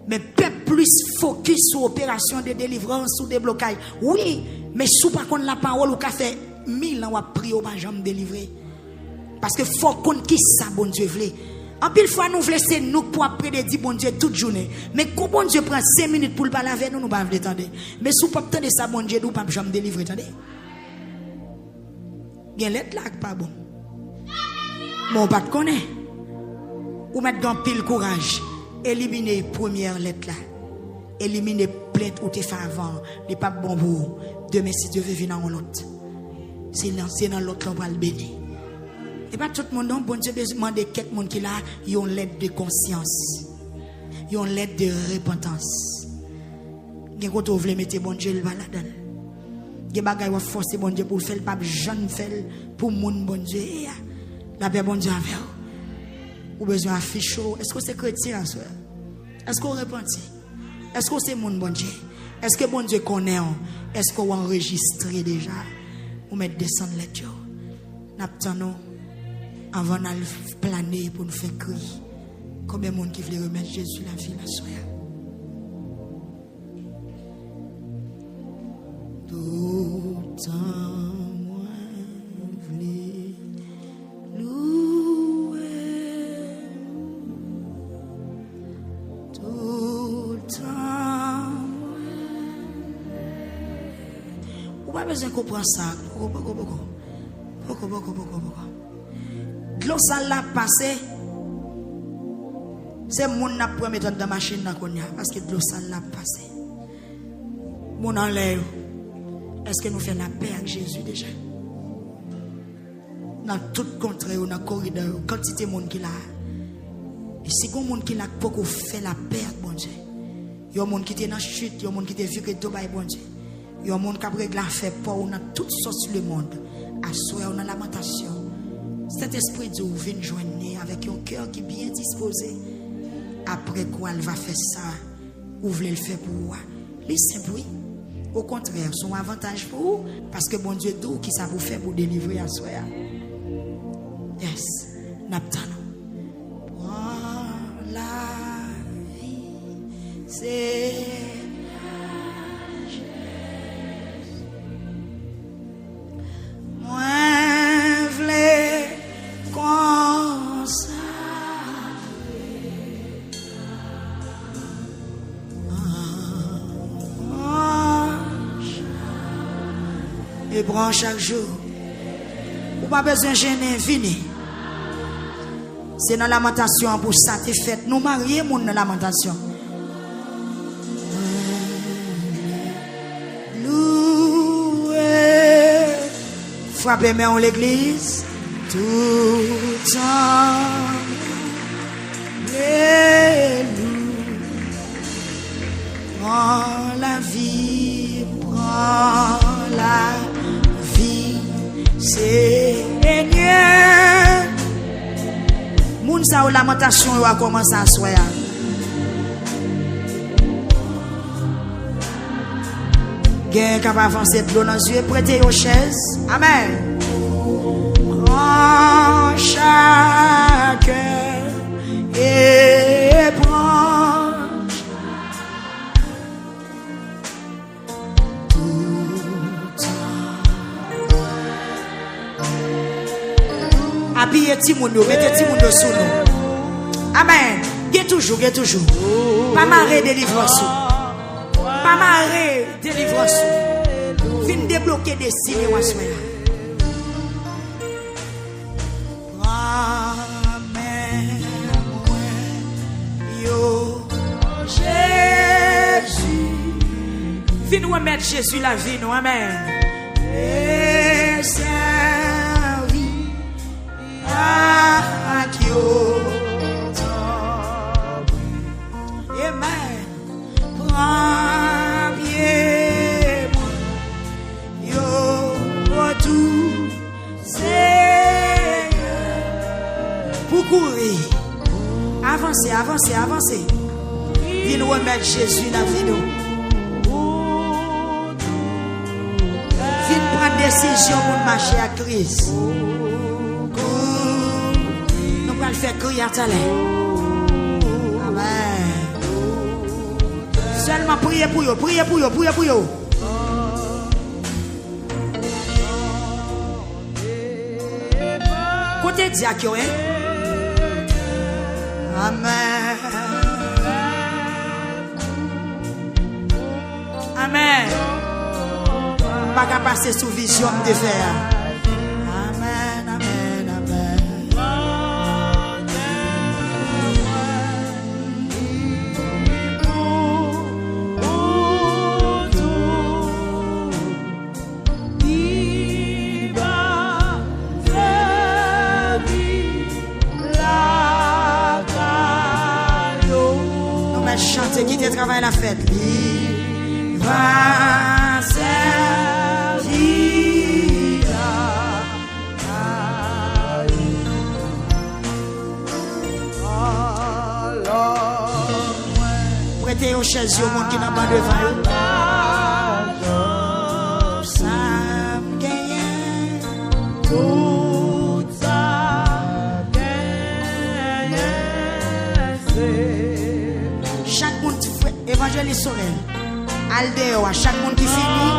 Mais peuple plus focus sur l'opération de délivrance ou de blocage. Oui, Mais sous par contre la parole ou qu'a fait 1000 ans ou a prié ou pas jamais délivré. Parce que faut qu'on qui ça bon Dieu voulait. En pile fois nous voulons c'est nous pour après de dire bon Dieu toute journée. Mais quand bon Dieu prend 5 minutes pour le parler avec nous, nous pas attendre. Mais sous pas attendre ça bon Dieu nous pas jamais délivrer, attendez. Gen lettre là pas bon. Mon pas te connaît. Ou mettre dans pile courage, éliminer première lettre là. Éliminer plainte ou te fait avant, les pas bon pour demain si Dieu veut venir en l'autre. C'est dans l'autre qu'on va le bénir. Et pas tout le monde, non, bon Dieu demande quelques monde qui là, ils ont l'aide de conscience. Ils ont l'aide de repentance. Gen quand on veut mettre bon Dieu le va là-dedans. Gen bagay va forcer bon Dieu pour faire pas jeune faire pour moun bon Dieu. La paix bon Dieu avec vous. Ou besoin afficher. Est-ce que c'est chrétien ça? Est-ce qu'on repentit? Est-ce que c'est moun bon Dieu? Est-ce que bon Dieu connaît? Est-ce qu'on enregistre déjà? Ou mettre descendre les dieux. N'attendons avant de planer pour nous faire crier. Combien de monde qui veut remettre Jésus la vie la soya? Tout temps moi voulais louer. Tout temps ou pas besoin qu'on prenne ça. L'eau ça l'a passé. C'est mon n'a pas mettre dans la machine parce que l'eau ça l'a passé. Mon enlève. Est-ce que nous faisons la paix avec Jésus déjà? Dans tout contrée, dans le corridor, quantité de monde qui l'a. Et si vous monde qui l'a pour faire la paix avec bon Dieu. Il y a des gens qui étaient dans la chute, il y a des gens qui étaient vu que tout va bon Dieu. Il y a des gens qui ont réglé la fait pour dans toutes sortes de monde. À soi, on a lamentation. Cet esprit de vous vient joindre avec un cœur qui est bien disposé. Après quoi, elle va faire ça. Vous voulez le faire pour vous. Laissez oui. Au contraire, son avantage pour vous. Parce que bon Dieu, tout qui ça vous fait pour délivrer à soi. Yes. N'abtano. La vie, c'est et prends chaque jour. Ou pas besoin de gêner, venez. C'est dans la lamentation pour ça, t'es fait. Nous marions mon dans la lamentation. Louer. Frappez main en l'église. Tout temps. Prends la vie, prends la vie, Seigneur. Moun sa ou lamentation ou a commencé à soya. Gen capable avancer de l'eau dans les yeux, prêtez aux chaises. Amen. Prends chacun et prends habillez Timondo, mettez Timondo sous nous. Amen. Get toujours. Pas marrer délivrance. Pas marrer délivrance. Fin débloquer des signes ou assoya. Ramène-moi, yo, Jésus. Fin nous remettre Jésus la vie, nous. Amen. Et amen. Prends bien yo tout Seigneur pour courir. Avancez. Viens nous remettre Jésus dans la vie nous. Viens prendre décision pour marcher à Christ. Nous allons faire crier à talent. Amen. Seulement priez pour eux. te dit à qui, hein? Amen. Amen. Pas qu'à passer sous vision de faire. Amen, amen, amen. Nous allons chanter qui te travaille la fête. Va servir prêtez aux chaises au monde qui n'a pas devant eux. Ça me gagne tout ça gagne. Chaque monde évangéliste Sorel. Aldeo, à chaque monde qui finit,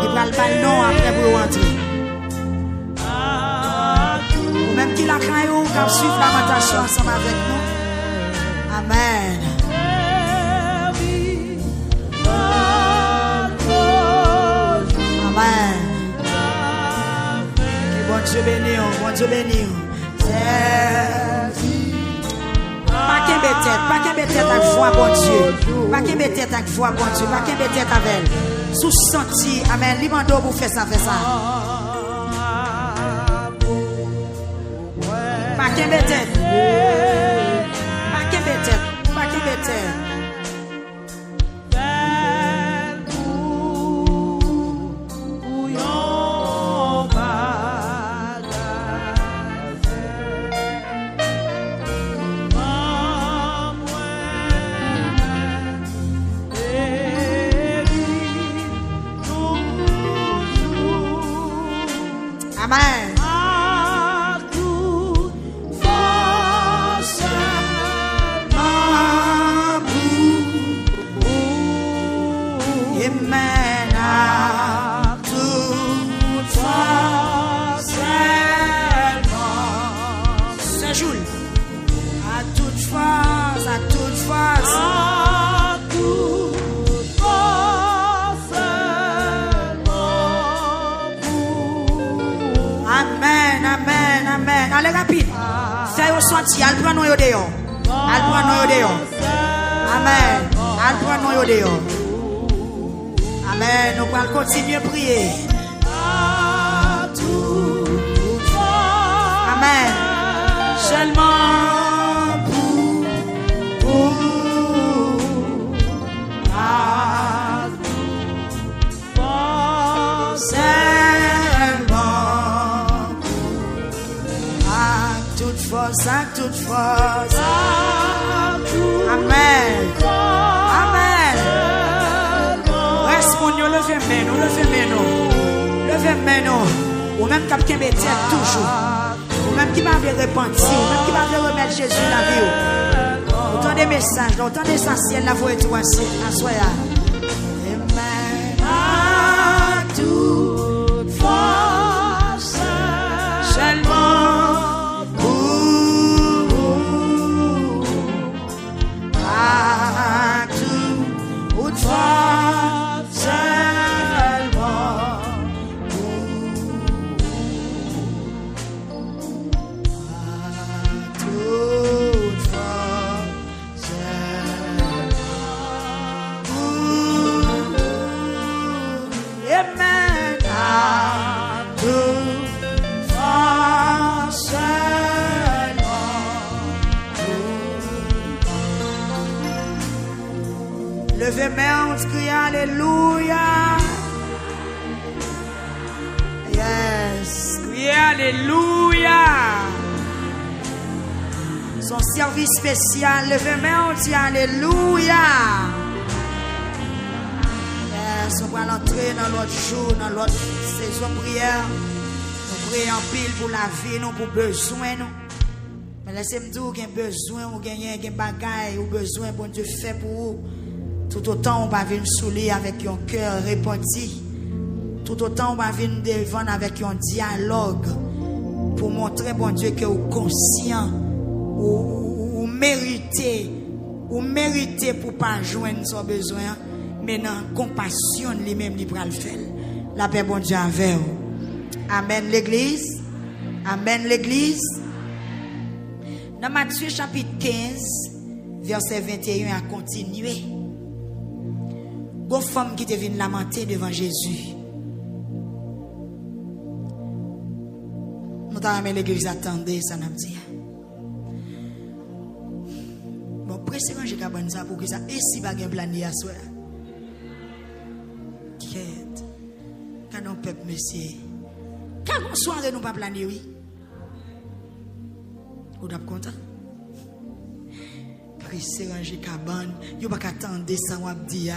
il va le ballon après pour rentrer. Ou même qui la craint, ou qui suivre lamentation ensemble avec nous. Amen. Amen. Que bon Dieu béni, bon Dieu béni. Pas qu'un bête avec foi, bon Dieu. Pas qu'un bête avec foi, bon Dieu. Pas qu'un bête avec elle. Sous senti, amen. Limando pour faire ça, faire ça. Pas qu'un bête. Pas qu'un bête. Pas qu'un bête. Amen. À toute force, Amen. À toute force, c'est Jules. À toute force, à toute force. Amen, amen, amen. Allez rapide. Fais au sorti. Al prend nous dehors. Al prend nous dehors. Amen. Al prend nous dehors. Amen. Nous allons continuer à prier. Amen. Seulement pour à toute force. Amen. Amen. Respondons, levez nous, levez nous. Levez nous. Ou même quelqu'un qui tient toujours. Ou même qui va repentir. Ou même qui va remettre Jésus dans la vie. Autant des messages, autant d'essentiels, la voix est tout ainsi. Assoya. Amen. À toute force. Seulement. Levez main, on crie Alléluia. Yes, criez Alléluia. Son service spécial, levez main, on dit Alléluia. Yes, on va l'entrer dans l'autre jour, dans l'autre saison prière. Nous prions en pile pour la vie, nous pour besoin nous. Mais laissez-moi dire qu'il y a besoin, ou gagner, qu'il y a bagaille, ou besoin pour Dieu fait pour vous. Tout autant on va venir souler avec un cœur repenti. Tout autant on va venir devant avec un dialogue. pour montrer, bon Dieu, que vous conscient, ou méritez pour pas joindre son besoin, mais dans compassion, lui-même, il prend le faire. La paix, bon Dieu, avec vous. Amen, l'église. Amen, l'église. Dans Matthieu chapitre 15, verset 21 à continuer. Une femme qui te vient lamenter devant Jésus. Nous t'avons l'église attendez, ça n'a pas dit. Bon, pressez j'ai qu'à bonne ça pour que ça. Et si pas un plan à soi. Quête. Quand on peuple, monsieur. Quand on soirée, nous pas planer, oui. Vous êtes content? Pressez ranger cabane. Vous pas attendre ça, on va dire.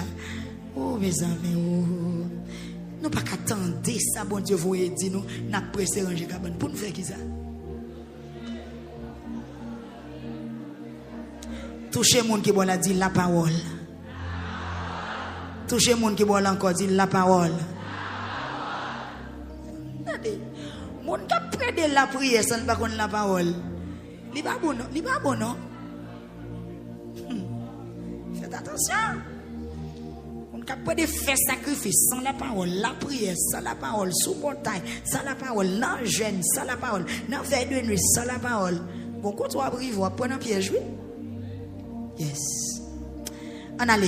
Oh, mes amis, oh. Nous pas attendre ça, bon Dieu, vous dit nous, n'a pressé ranger cabane. Pour nous faire qui ça? Touchez les gens qui vont dire la parole. Touchez les gens qui vont encore dire la parole. Les gens qui prennent la prière sans pas connaître la parole. Il n'est pas bon, non? Il n'est pas bon, non? Faites attention. On ne peut pas faire sacrifice sans la parole, la prière, sans la parole, sous montagne, sans la parole, dans jeûne, sans la parole, dans veille de nuit, sans la parole. Bon, quand tu vas prier, vous prendre un piège, oui? Yes. On allait.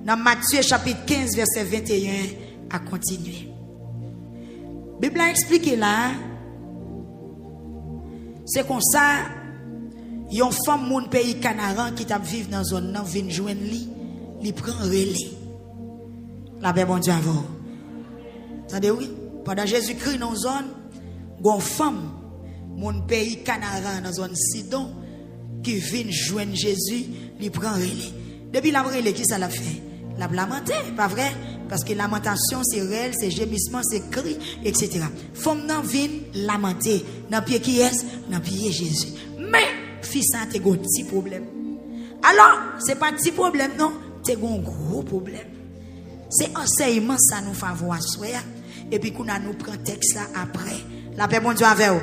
Dans Matthieu chapitre 15, verset 21, à continuer. La Bible a expliqué là. C'est comme ça, il y a une femme mon pays Canaran qui t'a vivre dans une zone, nan vient joindre li, li prend relais. La paix bon Dieu avant. Attendez oui, pendant Jésus-Christ dans une zone, une femme mon pays Canaran dans zone Sidon qui vient joindre Jésus, li prend relais. Depuis la relais qui ça l'a fait? La lamenté, pas vrai? Parce que lamentation c'est réel, c'est gémissement, c'est cri, etc. Femme nan vient lamenter. Dans pied qui est? Dans pied Jésus. Mais, fils ça t'es un petit problème. Alors, c'est pas un petit problème, non? T'es un gros problème. C'est enseignement ça nous favorise. Et puis, qu'on a nous prend texte là après. La paix bon Dieu avec vous.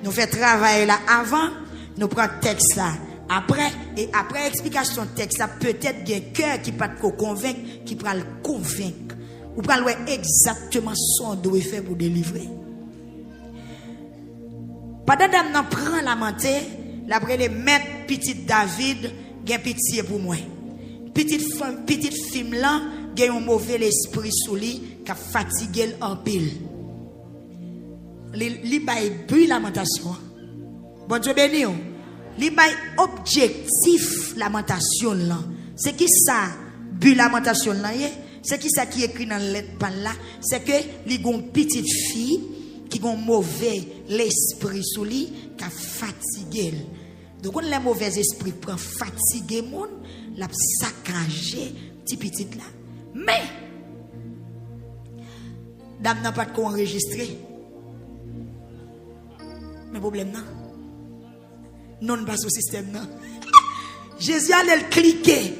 Nous fait travailler là avant, nous prend texte là. Après, et après explication de texte, ça peut-être qu'il y a un cœur qui peut te convaincre, qui peut le convaincre. Ou peut le exactement ce qu'on doit faire pour délivrer. Pendant que nous prenons la mentée, après les mettre petit David, il y a pitié pour moi. Petite femme là, il y a un mauvais esprit sous lui, qui a fatigué en pile. Il y a une lamentation. Bon Dieu béni. Li bay objectif lamentation là. C'est qui ça bu lamentation là? C'est qui ça qui écrit dans lettre par là? C'est que li gon petite fille qui gon mauvais l'esprit sous lui qui a fatigué. Donc on le mauvais esprit prend fatigué monde, l'a saccagé petit là. Mais dame n'a pas de quoi enregistrer. Mais problème non. Non pas au système non. Jésus allait cliquer.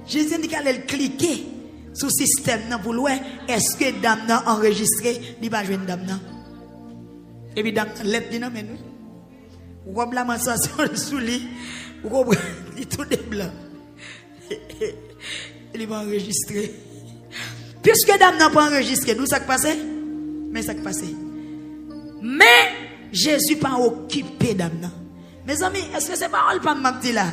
Jésus dit qu'il allait cliquer sur le système non pour voir est-ce que dame n'a enregistré, il va jouer dame non. Et puis dame lettre dit non mais nous. Ou comme la massation sous lui, ou comme il tout des blancs. Il va enregistrer. Puisque dame n'a pas enregistré, d'où ça qui passé? Mais ça qui passé. Mais Jésus pas occupé d'âme. Mes amis, est-ce que c'est parole pas m'a dit là?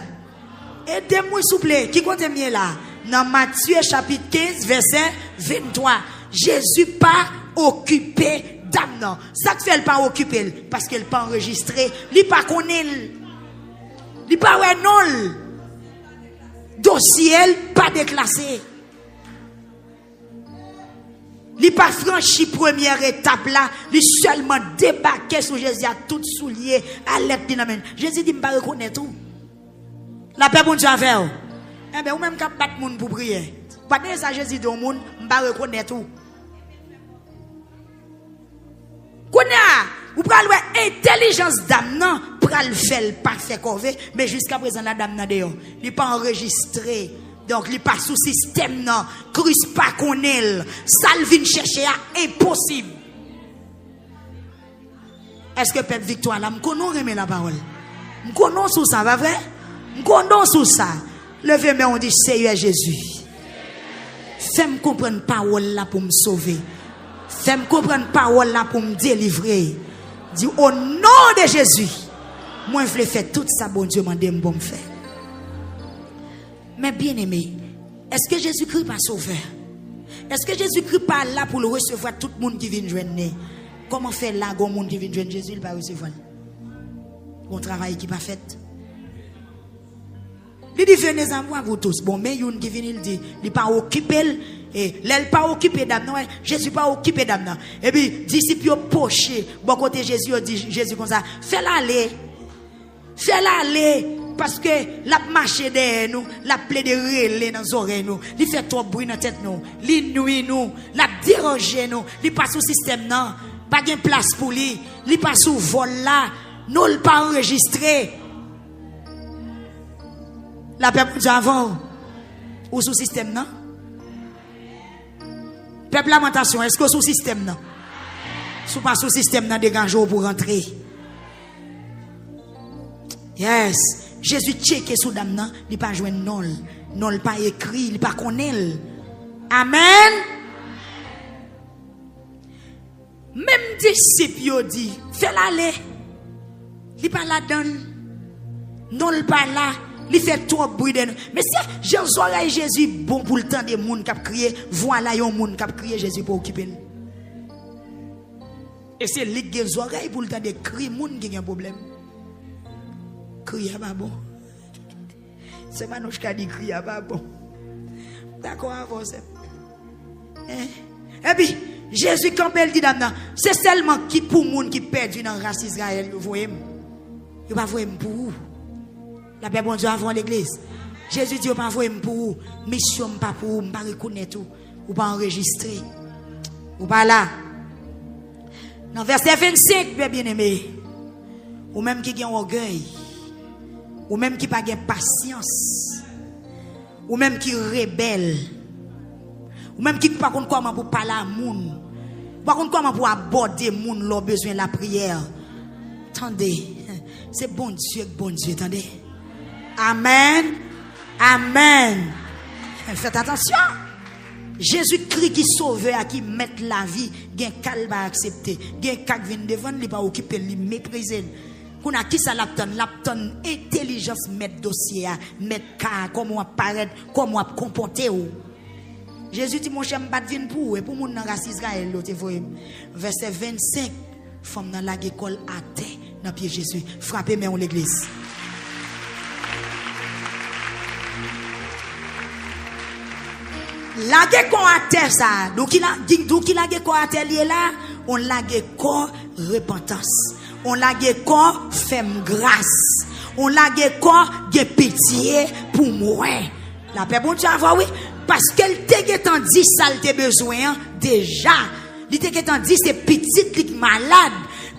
Aidez-moi s'il vous plaît. Qui compte mieux là? Dans Matthieu chapitre 15 verset 23. Jésus pas occupé d'âme. Ça fait elle pas occupé parce qu'elle pas enregistré, il pas connaît. Il pas ouais non. Dossier pas déclassé. Il n'a pas franchi première étape là, il seulement débarqué sur Jésus à tout soulier, à l'aide dynamique. Jésus dit, je ne vais pas reconnaître tout. La paix pour Dieu à faire. Eh bien, ou même quand battre monde pour prier. Pas de ça, Jésus dit au monde, je ne vais pas reconnaître tout. Vous prenez l'intelligence d'âme, non, pour le faire, pas faire corvée, mais jusqu'à présent, la dame n'a d'ailleurs, il n'est pas enregistré. Donc, il n'est pas sous système, non. Christ pas qu'on est. Ça, il vient chercher, impossible. Est-ce que peuple victoire là, m'konon remet la parole? M'konon sous ça, pas vrai? M'konon sous ça. Levez-moi, on dit Seigneur Jésus. Fais-moi comprendre parole là pour me sauver. Fais-moi comprendre parole là pour me délivrer. Dis au nom de Jésus. Moi, je voulais faire tout ça, bon Dieu m'a dit, bon me faire. Mais bien aimé, est-ce que Jésus-Christ pas sauveur? Est-ce que Jésus-Christ pas là pour le recevoir tout le monde qui vient joindre? Comment faire là, le monde qui vient joindre Jésus, il va recevoir? Bon travail qui pas fait. Il dit, venez à moi, vous tous. Bon, mais il qui vient, il dit, il pas occupé, et l'elle pas occupé d'âme, non, Jésus pas occupé d'âme. Et puis, disciples poché, bon côté Jésus, dit Jésus comme ça, fais-la aller. Fais-la aller. Parce que la marche derrière nous, la plaie de relais dans nos oreilles nous, il fait trop bruit dans la tête nous, il nuit nous, la dérange nous, il passe au système non, pas de place pour lui, il passe au vol là, nous le pas enregistré. La peuple avant ou sous système non? Peuple lamentation, est-ce que sous système non? Sous pas sous système non dégage pour rentrer. Yes. Jésus checké sous dame nan, il pas joindre non, non pas écrit, il pas connaît. Amen. Même disciple yo dit, fais l'aller. Il pas là dedans. Non il pas là, il fait trop bruit de nous. Mais si j'ai oreille Jésus bon pour le temps des monde qui crier, voilà yon monde qui crier Jésus pour occuper. Et c'est lui qui a oreilles pour le temps des cris monde qui a un problème. Crier pas bon. C'est Manouche qui a dit crier pas bon. D'accord, avancez. Et puis, Jésus, quand il dit d'amener, c'est seulement qui pour moun qui perdu dans la race Israël, vous voyez. Vous ne voyez pas pour vous. La paix bon Dieu avant l'église. Jésus dit, vous ne voyez pas pour vous. Mission pas pour vous, vous ne pas reconnaître tout. Vous ne pas enregistrer. Vous pas là. Dans verset 25, bien aimé. Ou même qui a un orgueil. Ou même qui n'a pas de patience. Ou même qui rebelle. Ou même qui ne pas comment pour parler à moun. Pas comment pour aborder moun leur besoin de la prière. Attendez. C'est bon Dieu, attendez. Amen. Amen. Faites attention. Jésus-Christ qui sauve à qui met la vie, gen calme à accepter. Gen kak vient devant, il pas occuper, il mépriser. Qu'on a qui ça l'apton intelligence mettre dossier, mettre cas, comment apparaître, comment comporter. Jésus dit mon cher m'pas vinn pour vous et pour mon dans race Israël l'autre verset 25 femme dans la école à terre dans pied Jésus frappez mais on l'église. La gecko à terre ça donc il a gecko à terre là on la gecko repentance. On la corps femme grâce. On la corps de pitié pour moi. La paix bon Dieu avoir oui parce qu'elle te dit ça te besoin déjà. Il te dit c'est petite lik malade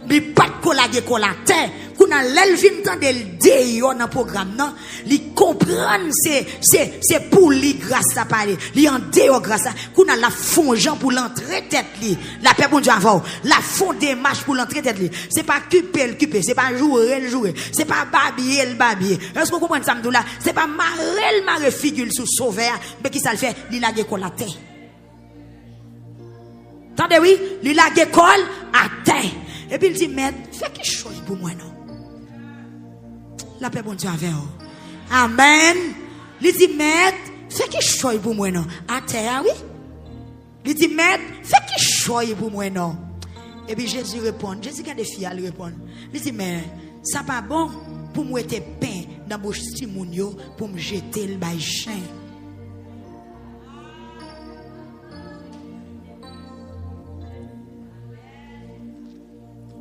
mais pas de collage terre. Qu'on a l'elvin temps de déyo dans programme non, li comprendre c'est pour lui grâce à parler. Li en déyo grâce à qu'on a la fond Jean pour l'entrée tête li. La paix bon Dieu avant. La fond démarche pour l'entrée tête li. C'est pas cuper, c'est pas jouer, c'est pas babiller. Est-ce que vous comprenez ça là? C'est pas marrer figure sous sauveur, mais qui ça le fait, li la gécole à terre. Attendez oui, li la gécole à terre. Et puis il dit maître, fais quelque chose pour moi non. La paix bon Dieu avec vous. Amen. Il dit maître, fais quelque chose pour moi non. À terre oui. Il dit maître, fais quelque chose pour moi non. Et puis Jésus répond, Jésus a des filles à lui répondre. Il dit mais ça pas bon pour moi être pain dans bouche Timounio pour me jeter le bail chien.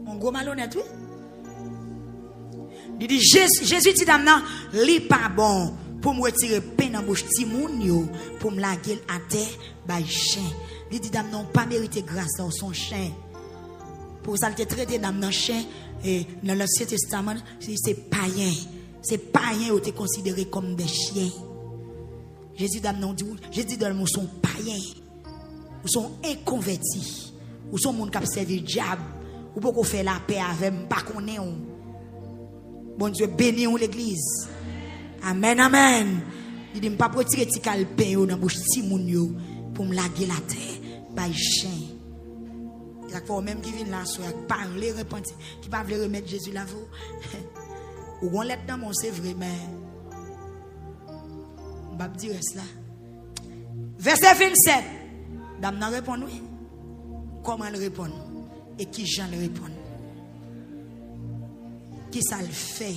Mon gros malhonnête oui. Il dit Jésus dit maintenant, li pas bon pour me retirer pain dans bouche ti moun yo pour me laguer à terre bay chien. Il dit dame non pas mériter grâce dans son chien. Pour ça le traité dame non chien et dans l'Ancien Testament c'est païen. C'est païen ou te considéré comme des chiens. Jésus dame non dit Jésus donne mon son païen. Ou sont inconvertis. Ou sont monde qui servi diable. ou pas qu'on fait la paix avec moi, pas qu'on est. Bon Dieu, bénis l'église. Amen, amen. Il dit, pas retirer ti calpin dans bouche ti moun yo pour me laguer la terre. Bay chien. Il y a faut même qui vient là soir parler repentir, qui pas veut remettre Jésus là vous. Ou on lettre dans mon c'est vrai mais on va dire cela. Verset 27. Dame n'a répond oui. Comment elle répond et qui Jean le répond. Qui ça le fait?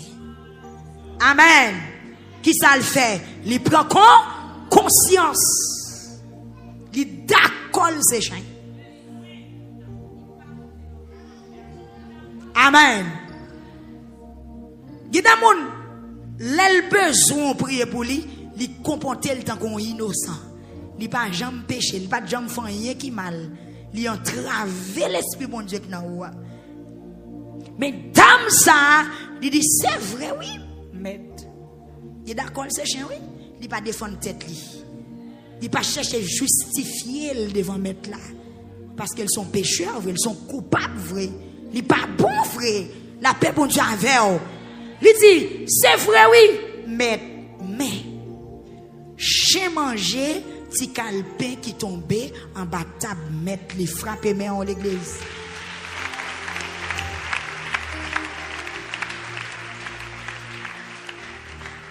Amen. Qui ça le fait? Il prend conscience. Il d'accord ses chiens. Amen. Il y a des gens qui besoin de prier pour lui, il comporte le temps qu'on est innocent. Il n'a pas jamais péché, il n'a pas jamais fait rien qui mal. Il a entravé l'esprit bon Dieu qui n'a pas. Mais dame ça, il dit c'est vrai oui, mais il est d'accord c'est chien oui, il n'a pas défendre tête lui. Il n'a pas chercher justifier devant mettre là parce qu'ils sont pécheurs, ils sont coupables vrai. Il n'est pas bon frère. La paix bon Dieu avec eux. Il dit c'est vrai oui, mais chien manger petit calepin qui tombait en bas de table mettre les frapper mais en l'église.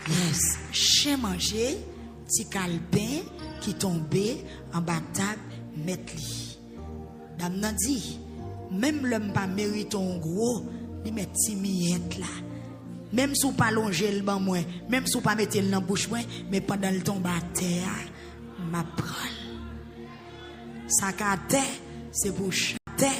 Yes, chien manger petit calepin qui tombait en bas de table mettre lui. Dame nan dit même l'homme pas mérite un gros, il met petit miette là. Même si vous pas longer le ban moi, même si vous pas mettre le dans bouche moi, mais pendant le tombe à terre, m'a prendre. Ça qu'à terre, c'est pour chanter.